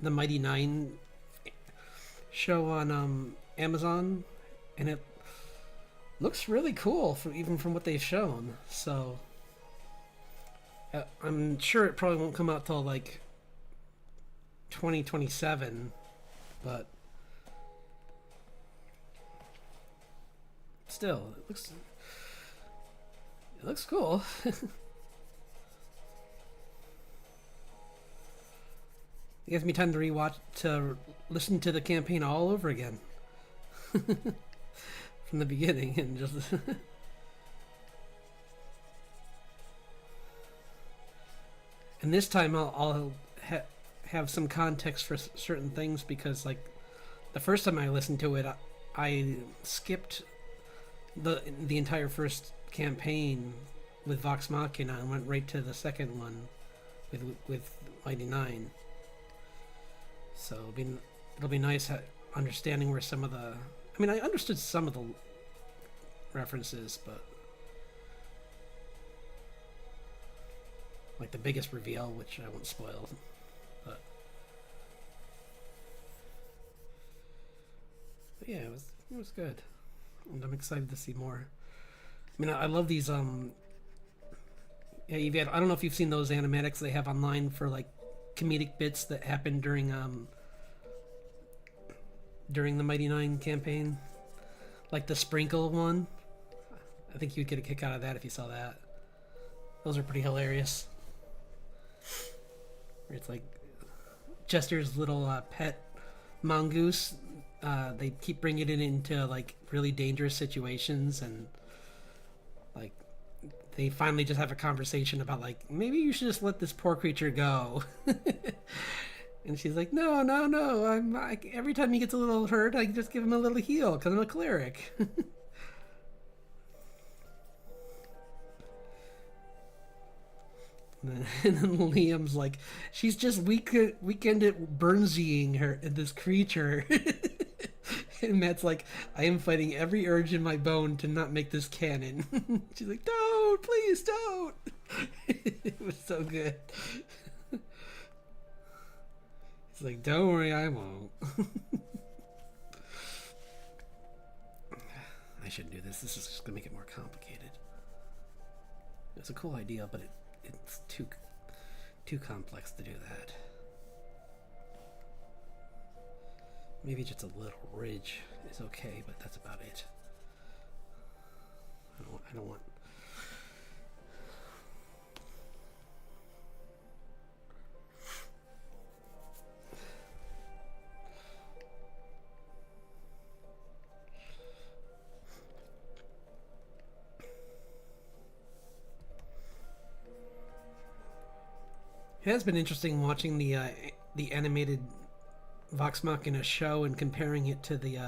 A: the Mighty Nine show on Amazon, and it looks really cool even from what they've shown. So I'm sure it probably won't come out till like 2027, but still, it looks cool. It gives me time to listen to the campaign all over again from the beginning and just. And this time I'll have some context for certain things, because like the first time I listened to it, I skipped the entire first campaign with Vox Machina and went right to the second one with Mighty Nine. So it'll be nice understanding where some of the. I mean, I understood some of the references, but like the biggest reveal, which I won't spoil, but yeah, it was good, and I'm excited to see more. I mean, I love these. Yeah, I don't know if you've seen those animatics they have online for like comedic bits that happen during the Mighty Nine campaign, like the sprinkle one. I think you'd get a kick out of that if you saw that. Those are pretty hilarious. It's like Jester's little pet mongoose. They keep bringing it into like really dangerous situations, and like they finally just have a conversation about like maybe you should just let this poor creature go. And she's like, no. Every time he gets a little hurt, I just give him a little heal because I'm a cleric. And then Liam's like, she's just weekend Burnsying her this creature. And Matt's like, I am fighting every urge in my bone to not make this canon. She's like, don't, please don't. It was so good. He's like, don't worry, I won't. I shouldn't do this. This is just gonna make it more complicated. It's a cool idea, but it's too complex to do that. Maybe just a little ridge is okay, but that's about it. I don't want. It has been interesting watching the animated Vox Machina show and comparing it to the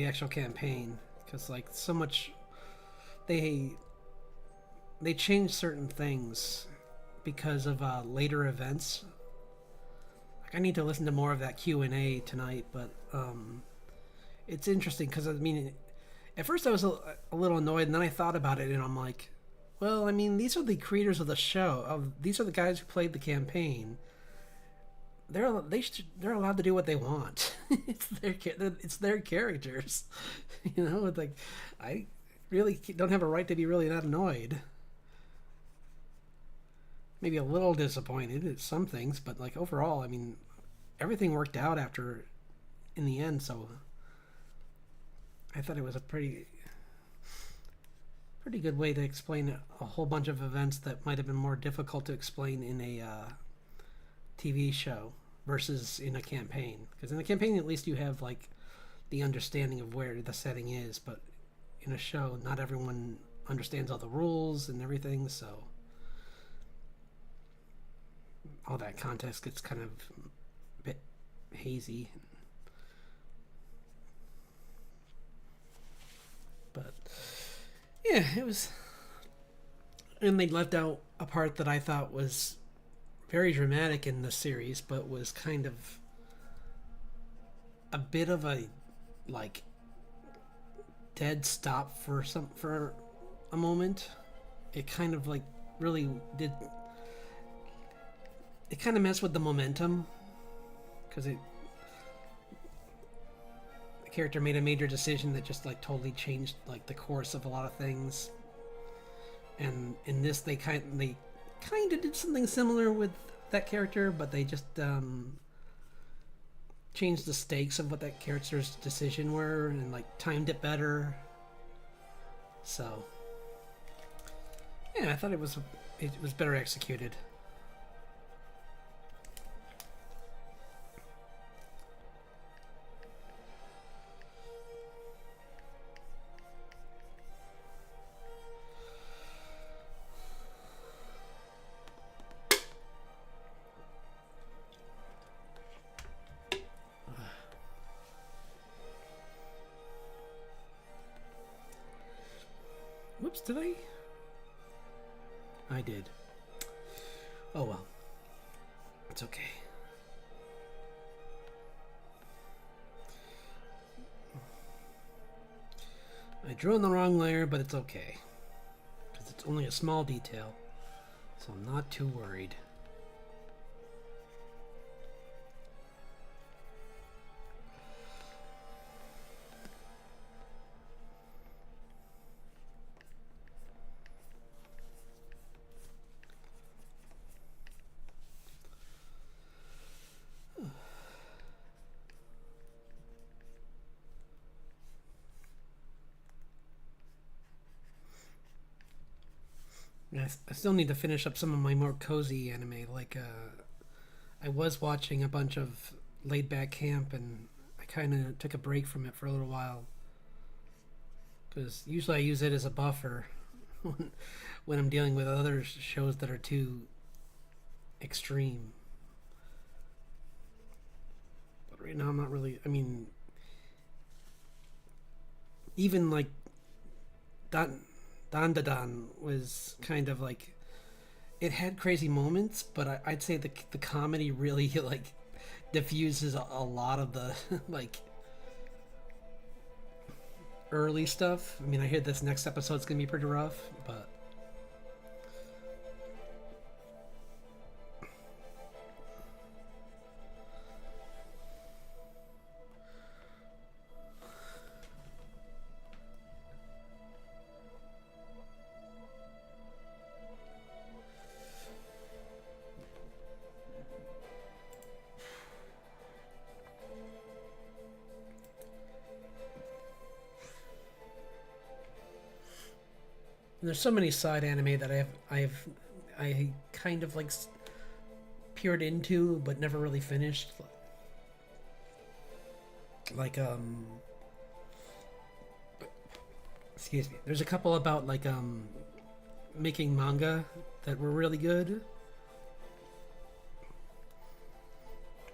A: actual campaign, because like so much they changed certain things because of later events. Like I need to listen to more of that Q&A tonight, but it's interesting because I mean, at first I was a little annoyed, and then I thought about it, and I'm like, well, I mean, these are the creators of the show. These are the guys who played the campaign. They're allowed to do what they want. It's their characters, you know. It's like I really don't have a right to be really that annoyed. Maybe a little disappointed at some things, but like overall, I mean, everything worked out in the end. So I thought it was a pretty good way to explain a whole bunch of events that might have been more difficult to explain in a TV show versus in a campaign. Because in a campaign, at least you have like the understanding of where the setting is, but in a show, not everyone understands all the rules and everything, so all that context gets kind of a bit hazy. But yeah, it was. And they left out a part that I thought was very dramatic in the series, but was kind of a bit of a like dead stop for a moment. It kind of like really did. It kind of messed with the momentum because the character made a major decision that just like totally changed like the course of a lot of things. And in this, they kind of did something similar with that character, but they just changed the stakes of what that character's decision were and like timed it better. So yeah, I thought it was better executed. Oops, did I? I did. Oh well. It's okay. I drew in the wrong layer, but it's okay. Because it's only a small detail. So I'm not too worried. I still need to finish up some of my more cozy anime. Like, I was watching a bunch of laid back camp, and I kind of took a break from it for a little while. Because usually I use it as a buffer when I'm dealing with other shows that are too extreme. But right now I'm not really. I mean, even like Dan was kind of like, it had crazy moments, but I'd say the comedy really like diffuses a lot of the like early stuff. I mean, I hear this next episode's gonna be pretty rough, but there's so many side anime that I kind of like peered into but never really finished. Like excuse me. There's a couple about like making manga that were really good,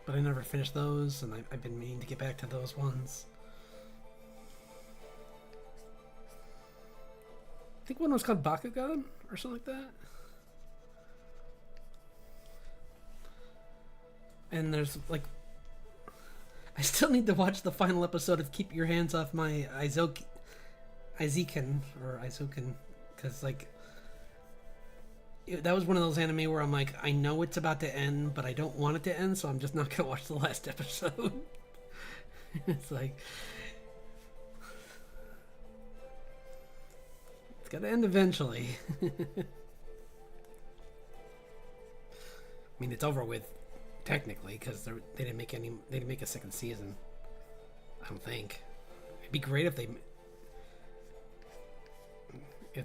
A: but I never finished those, and I've been meaning to get back to those ones. I think one was called Bakugan or something like that. And there's like, I still need to watch the final episode of Keep Your Hands Off My Izuken, because like that was one of those anime where I'm like, I know it's about to end, but I don't want it to end, so I'm just not gonna watch the last episode. It's like, it's gotta end eventually. I mean, it's over with technically because they didn't make a second season. I don't think. It'd be great if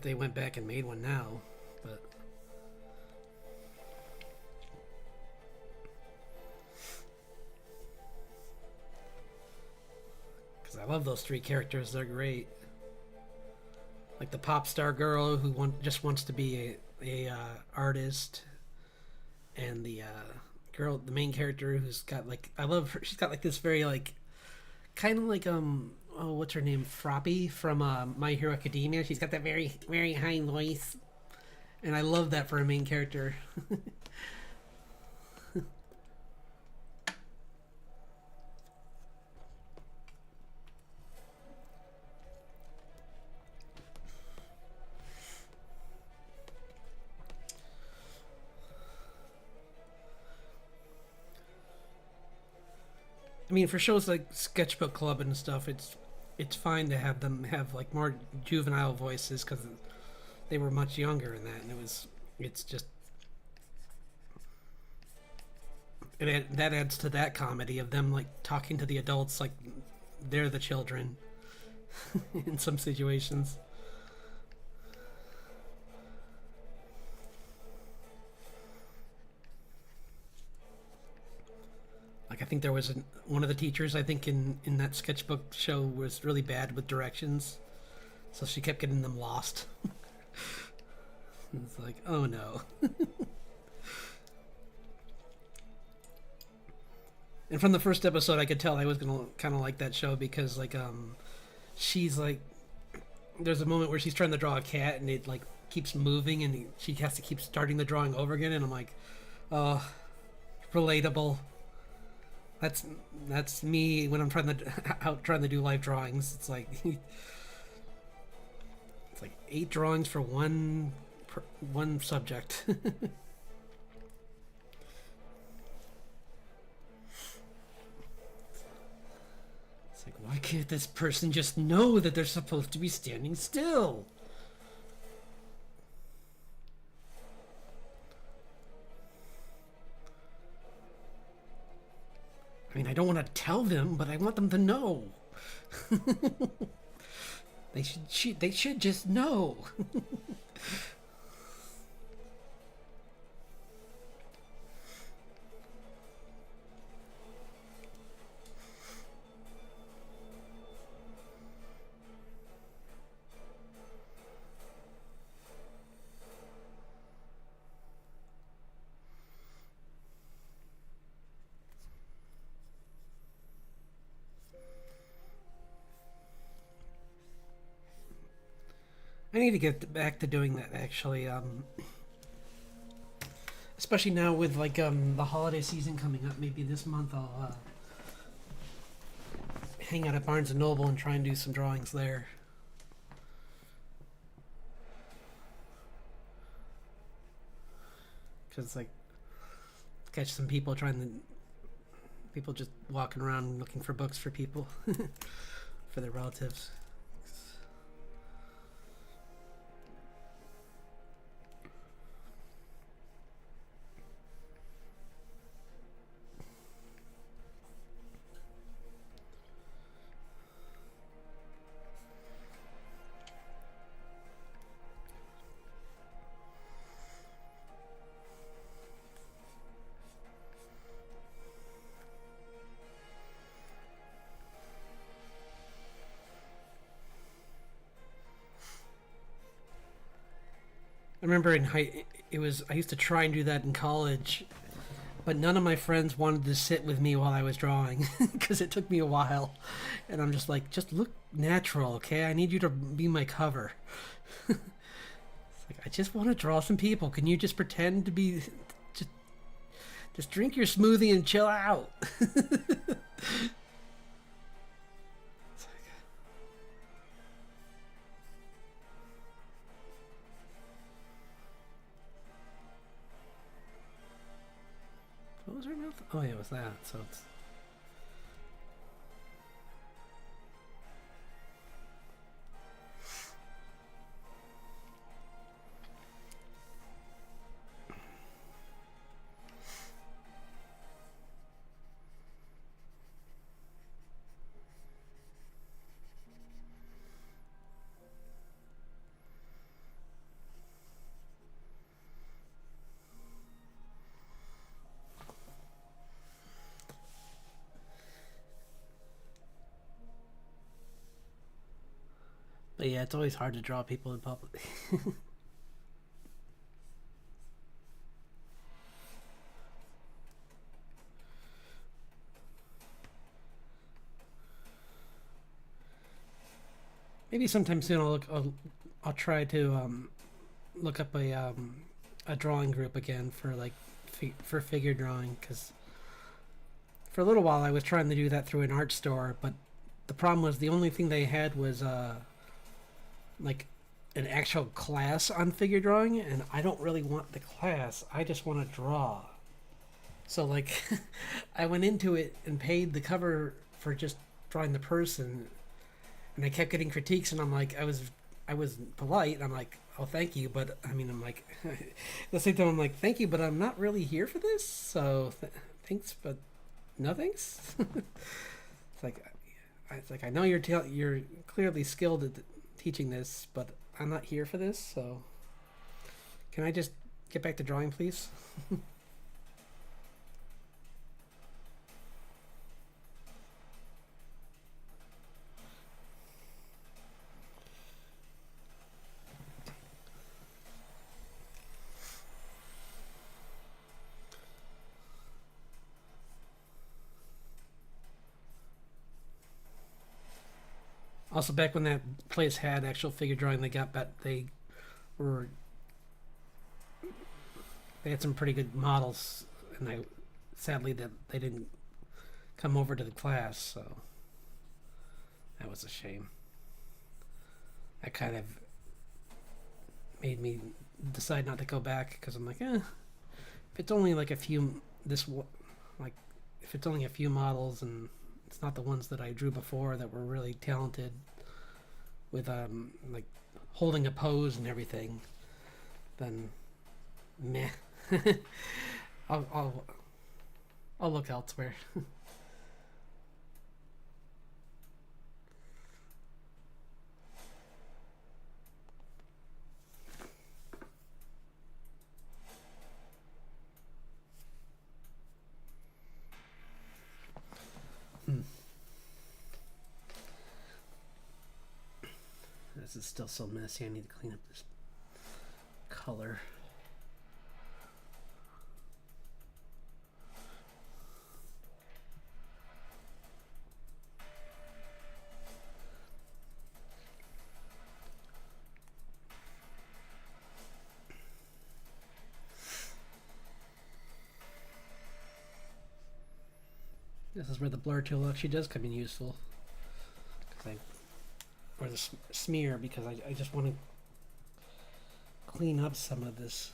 A: they went back and made one now, but because I love those three characters, they're great. Like the pop star girl who just wants to be a artist, and the the main character who's got like, I love her. She's got like this very like kind of like oh, what's her name, Froppy from My Hero Academia. She's got that very very high voice, and I love that for a main character. I mean, for shows like Sketchbook Club and stuff, it's fine to have them have like more juvenile voices because they were much younger in that, and it's just that adds to that comedy of them like talking to the adults like they're the children in some situations. Like, I think there was one of the teachers, I think, in that sketchbook show was really bad with directions. So she kept getting them lost. It's like, oh no. And from the first episode, I could tell I was going to kind of like that show because, like, she's like there's a moment where she's trying to draw a cat and it like keeps moving and she has to keep starting the drawing over again, and I'm like, oh, relatable. That's that's me when I'm trying to trying to do live drawings. It's like it's like 8 drawings for one subject. It's like, why can't this person just know that they're supposed to be standing still? I mean, I don't want to tell them, but I want them to know. They should just know. I need to get back to doing that actually. Especially now with like the holiday season coming up. Maybe this month I'll hang out at Barnes and Noble and try and do some drawings there. Because like catch some people people just walking around looking for books for people for their relatives. I remember I used to try and do that in college, but none of my friends wanted to sit with me while I was drawing because it took me a while. And I'm just like, just look natural, okay? I need you to be my cover. It's like, I just want to draw some people. Can you just pretend to be just drink your smoothie and chill out? What was her mouth? Oh yeah, it was that. So it's but yeah, it's always hard to draw people in public. Maybe sometime soon I'll try to look up a drawing group again for like for figure drawing, because for a little while I was trying to do that through an art store, but the problem was the only thing they had was like an actual class on figure drawing, and I don't really want the class. I just want to draw. So like I went into it and paid the cover for just drawing the person, and I kept getting critiques, and I'm like, I was polite, and I'm like, oh thank you, but I mean, I'm like at the same time I'm like, thank you, but I'm not really here for this, so thanks but no thanks. It's like I know you're clearly skilled at teaching this, but I'm not here for this, so can I just get back to drawing, please? Also, back when that place had actual figure drawing, were they had some pretty good models, and I sadly that they didn't come over to the class, so that was a shame. That kind of made me decide not to go back because I'm like, if it's only like a few like if it's only a few models and it's not the ones that I drew before that were really talented with like holding a pose and everything, then meh. I'll look elsewhere. This is still so messy. I need to clean up this color. This is where the blur tool actually does come in useful. Or the smear, because I just want to clean up some of this.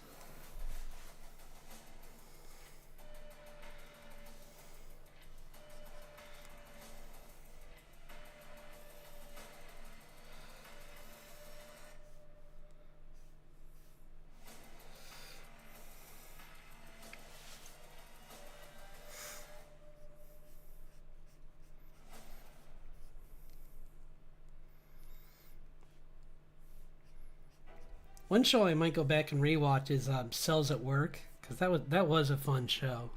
A: One show I might go back and rewatch is Cells at Work, because that was a fun show.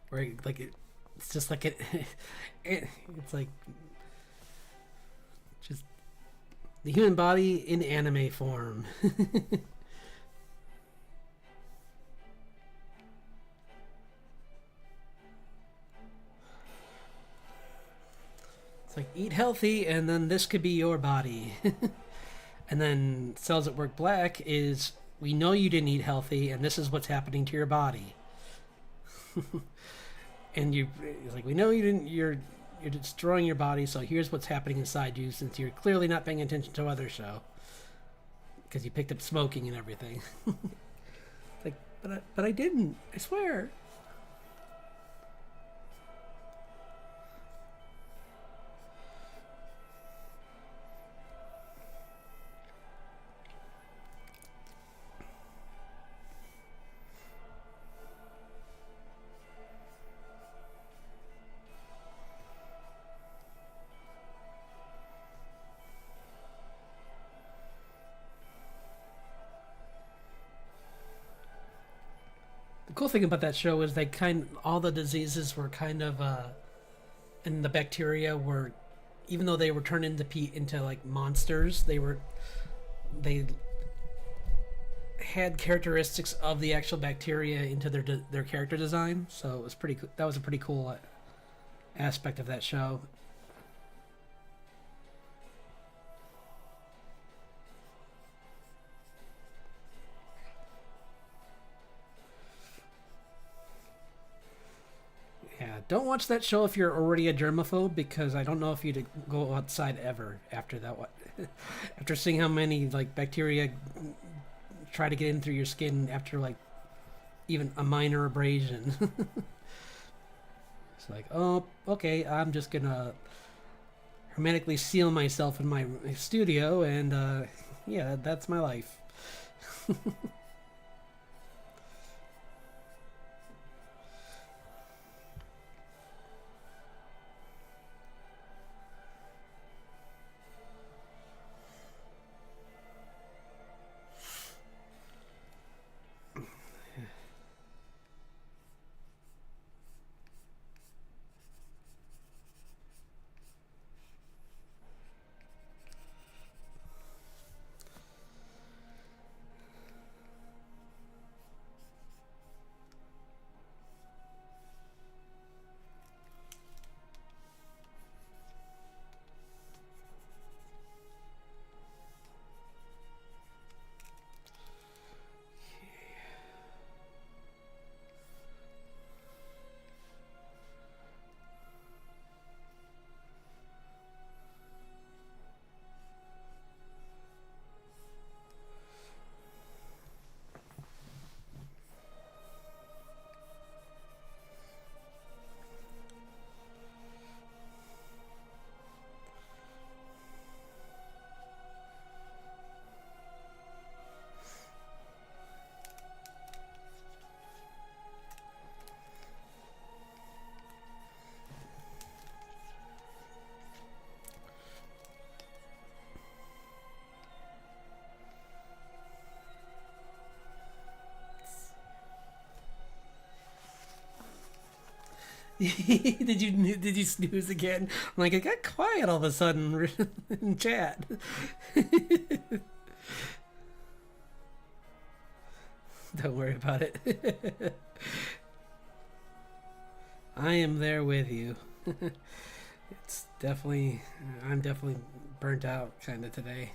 A: Where it's just like it's like just the human body in anime form. It's like, eat healthy, and then this could be your body. And then Cells at Work Black is, we know you didn't eat healthy, and this is what's happening to your body. And it's like, we know you didn't. You're destroying your body, so here's what's happening inside you, since you're clearly not paying attention to other show because you picked up smoking and everything. It's like, but I didn't. I swear. The cool thing about that show is all the diseases were kind of and the bacteria were, even though they were turned into like monsters, they had characteristics of the actual bacteria into their character design. So it was pretty cool. That was a pretty cool aspect of that show. Yeah, don't watch that show if you're already a germaphobe, because I don't know if you'd go outside ever after that. After seeing how many like bacteria try to get in through your skin after like even a minor abrasion. It's like, oh, okay, I'm just gonna hermetically seal myself in my studio, and yeah, that's my life. Did you snooze again? I'm like, it got quiet all of a sudden in chat. Don't worry about it. I am there with you. It's definitely, I'm definitely burnt out kind of today.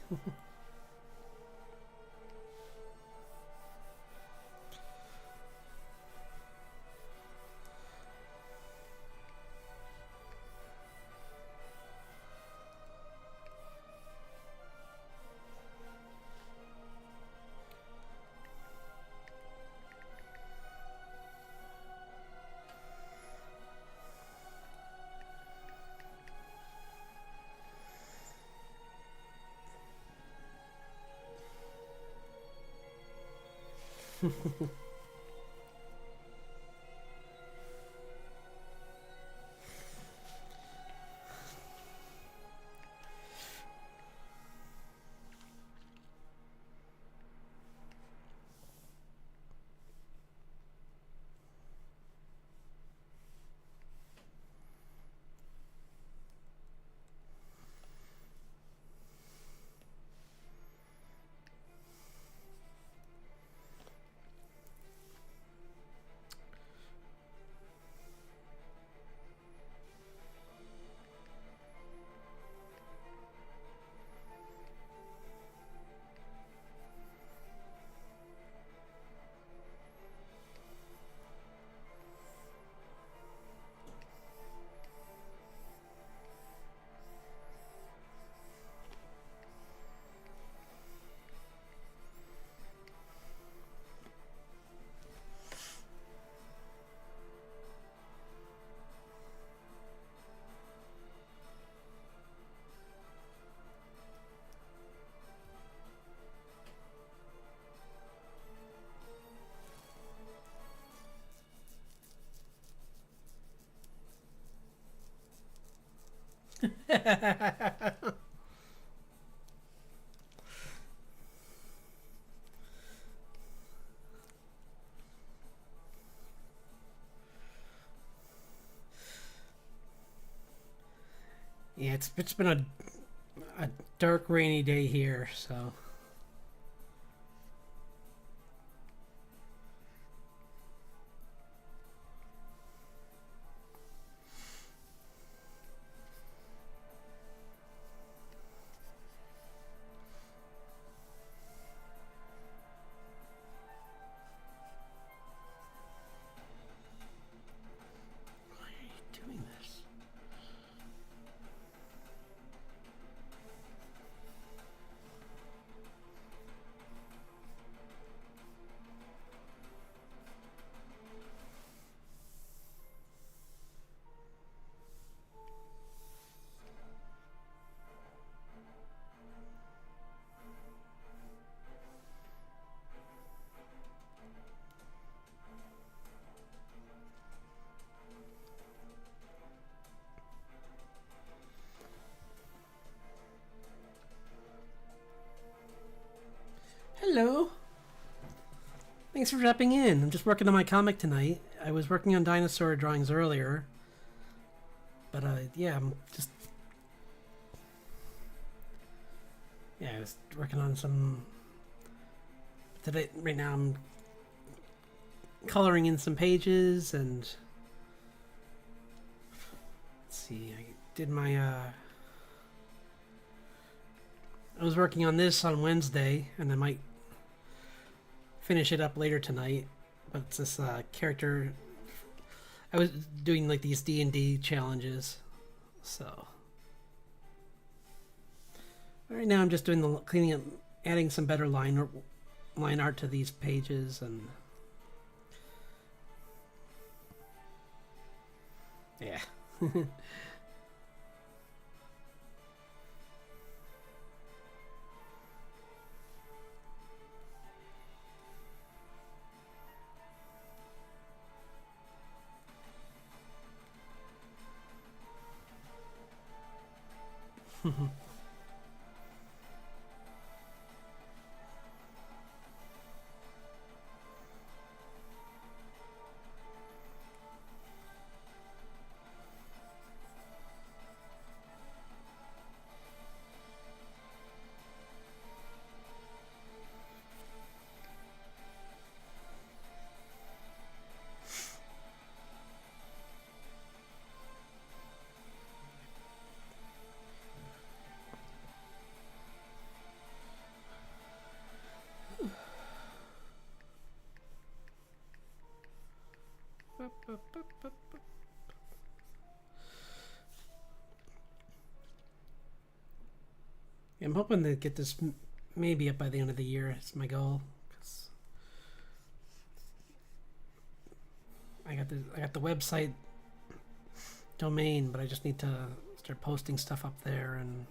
A: Yeah, it's been a dark, rainy day here, so. Why are you doing this? Hello. Thanks for dropping in. I'm just working on my comic tonight. I was working on dinosaur drawings earlier, but yeah, I'm just I was working on some today. Right now, I'm coloring in some pages, and let's see. I did my. I was working on this on Wednesday, and I might finish it up later tonight. But it's this character. I was doing like these D&D challenges, so right now I'm just doing the cleaning up, adding some better line art to these pages, and yeah. I'm hoping to get this maybe up by the end of the year. It's my goal. I got the website domain, but I just need to start posting stuff up there, and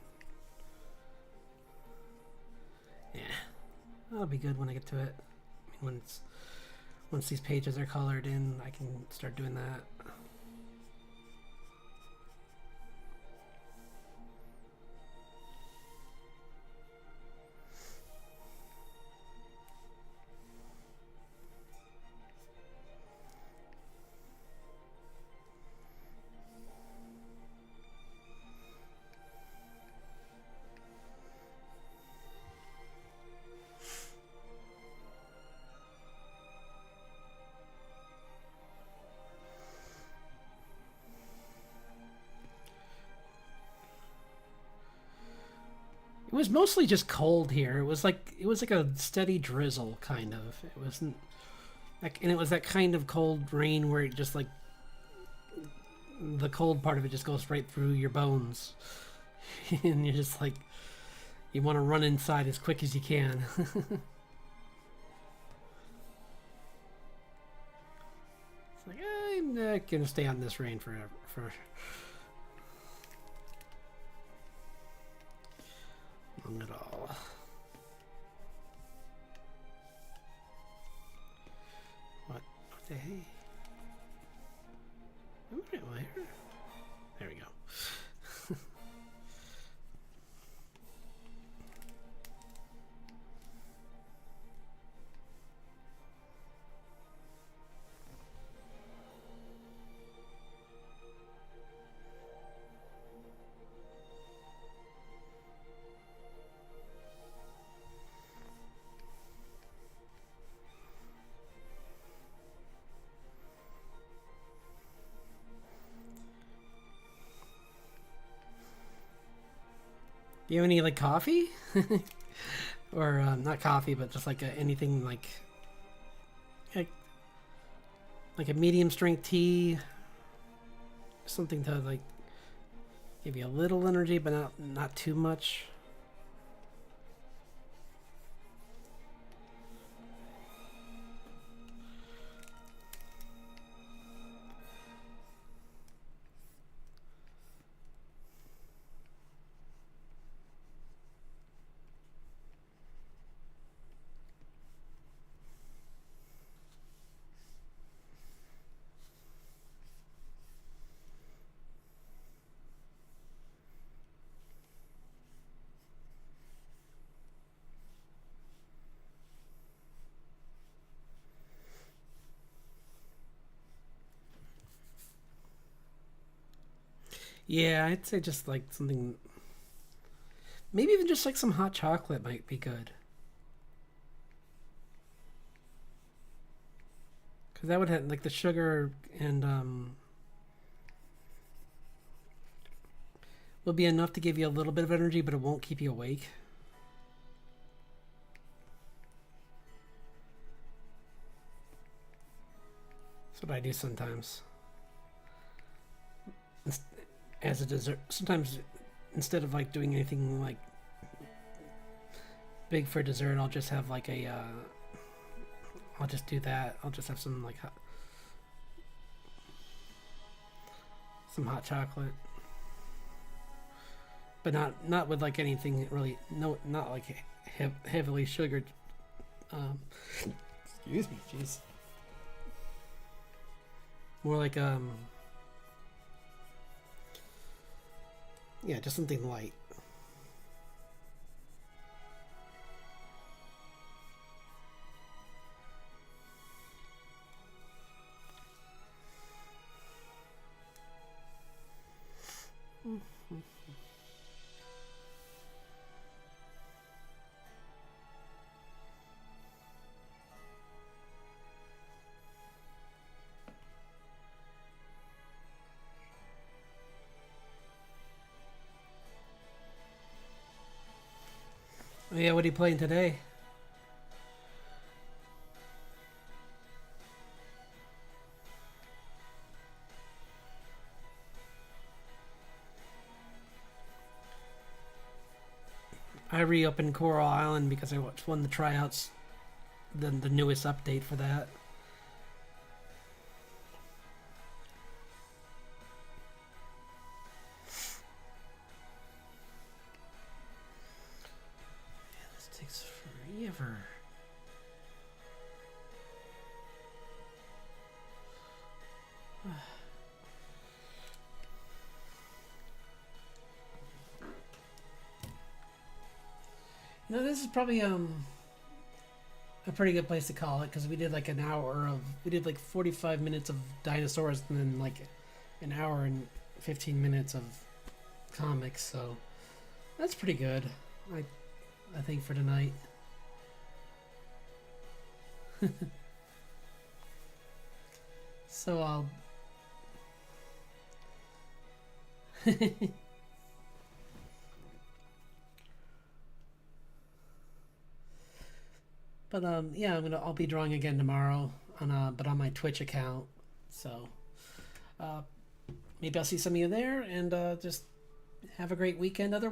A: yeah, that'll be good when I get to it. I mean, once these pages are colored in, I can start doing that. It was mostly just cold here. It was like a steady drizzle, kind of. It wasn't like, and it was that kind of cold rain where it just like the cold part of it just goes right through your bones, and you're just like you want to run inside as quick as you can. It's like I'm not gonna stay out in this rain forever. Long at all. What the hey? Where? There we go. You have any like coffee, or not coffee, but just like anything like a medium strength tea, something to like give you a little energy, but not too much. Yeah, I'd say just like something, maybe even just like some hot chocolate might be good. Because that would have like the sugar and will be enough to give you a little bit of energy, but it won't keep you awake. That's what I do sometimes. As a dessert, sometimes instead of like doing anything like big for dessert, I'll just have like I'll just do that. I'll just have some like some hot chocolate, but not with like anything really. No, not like heavily sugared. Excuse me, jeez. More like yeah, just something light. Oh, yeah, what are you playing today? I reopened Coral Island because I wanted to try out the newest update for that. Man, this takes forever. You know, this is probably a pretty good place to call it because we did like 45 minutes of dinosaurs and then like an hour and 15 minutes of comics, so that's pretty good. I think for tonight. So I'll but yeah, I'll be drawing again tomorrow on my Twitch account. So maybe I'll see some of you there and just have a great weekend otherwise.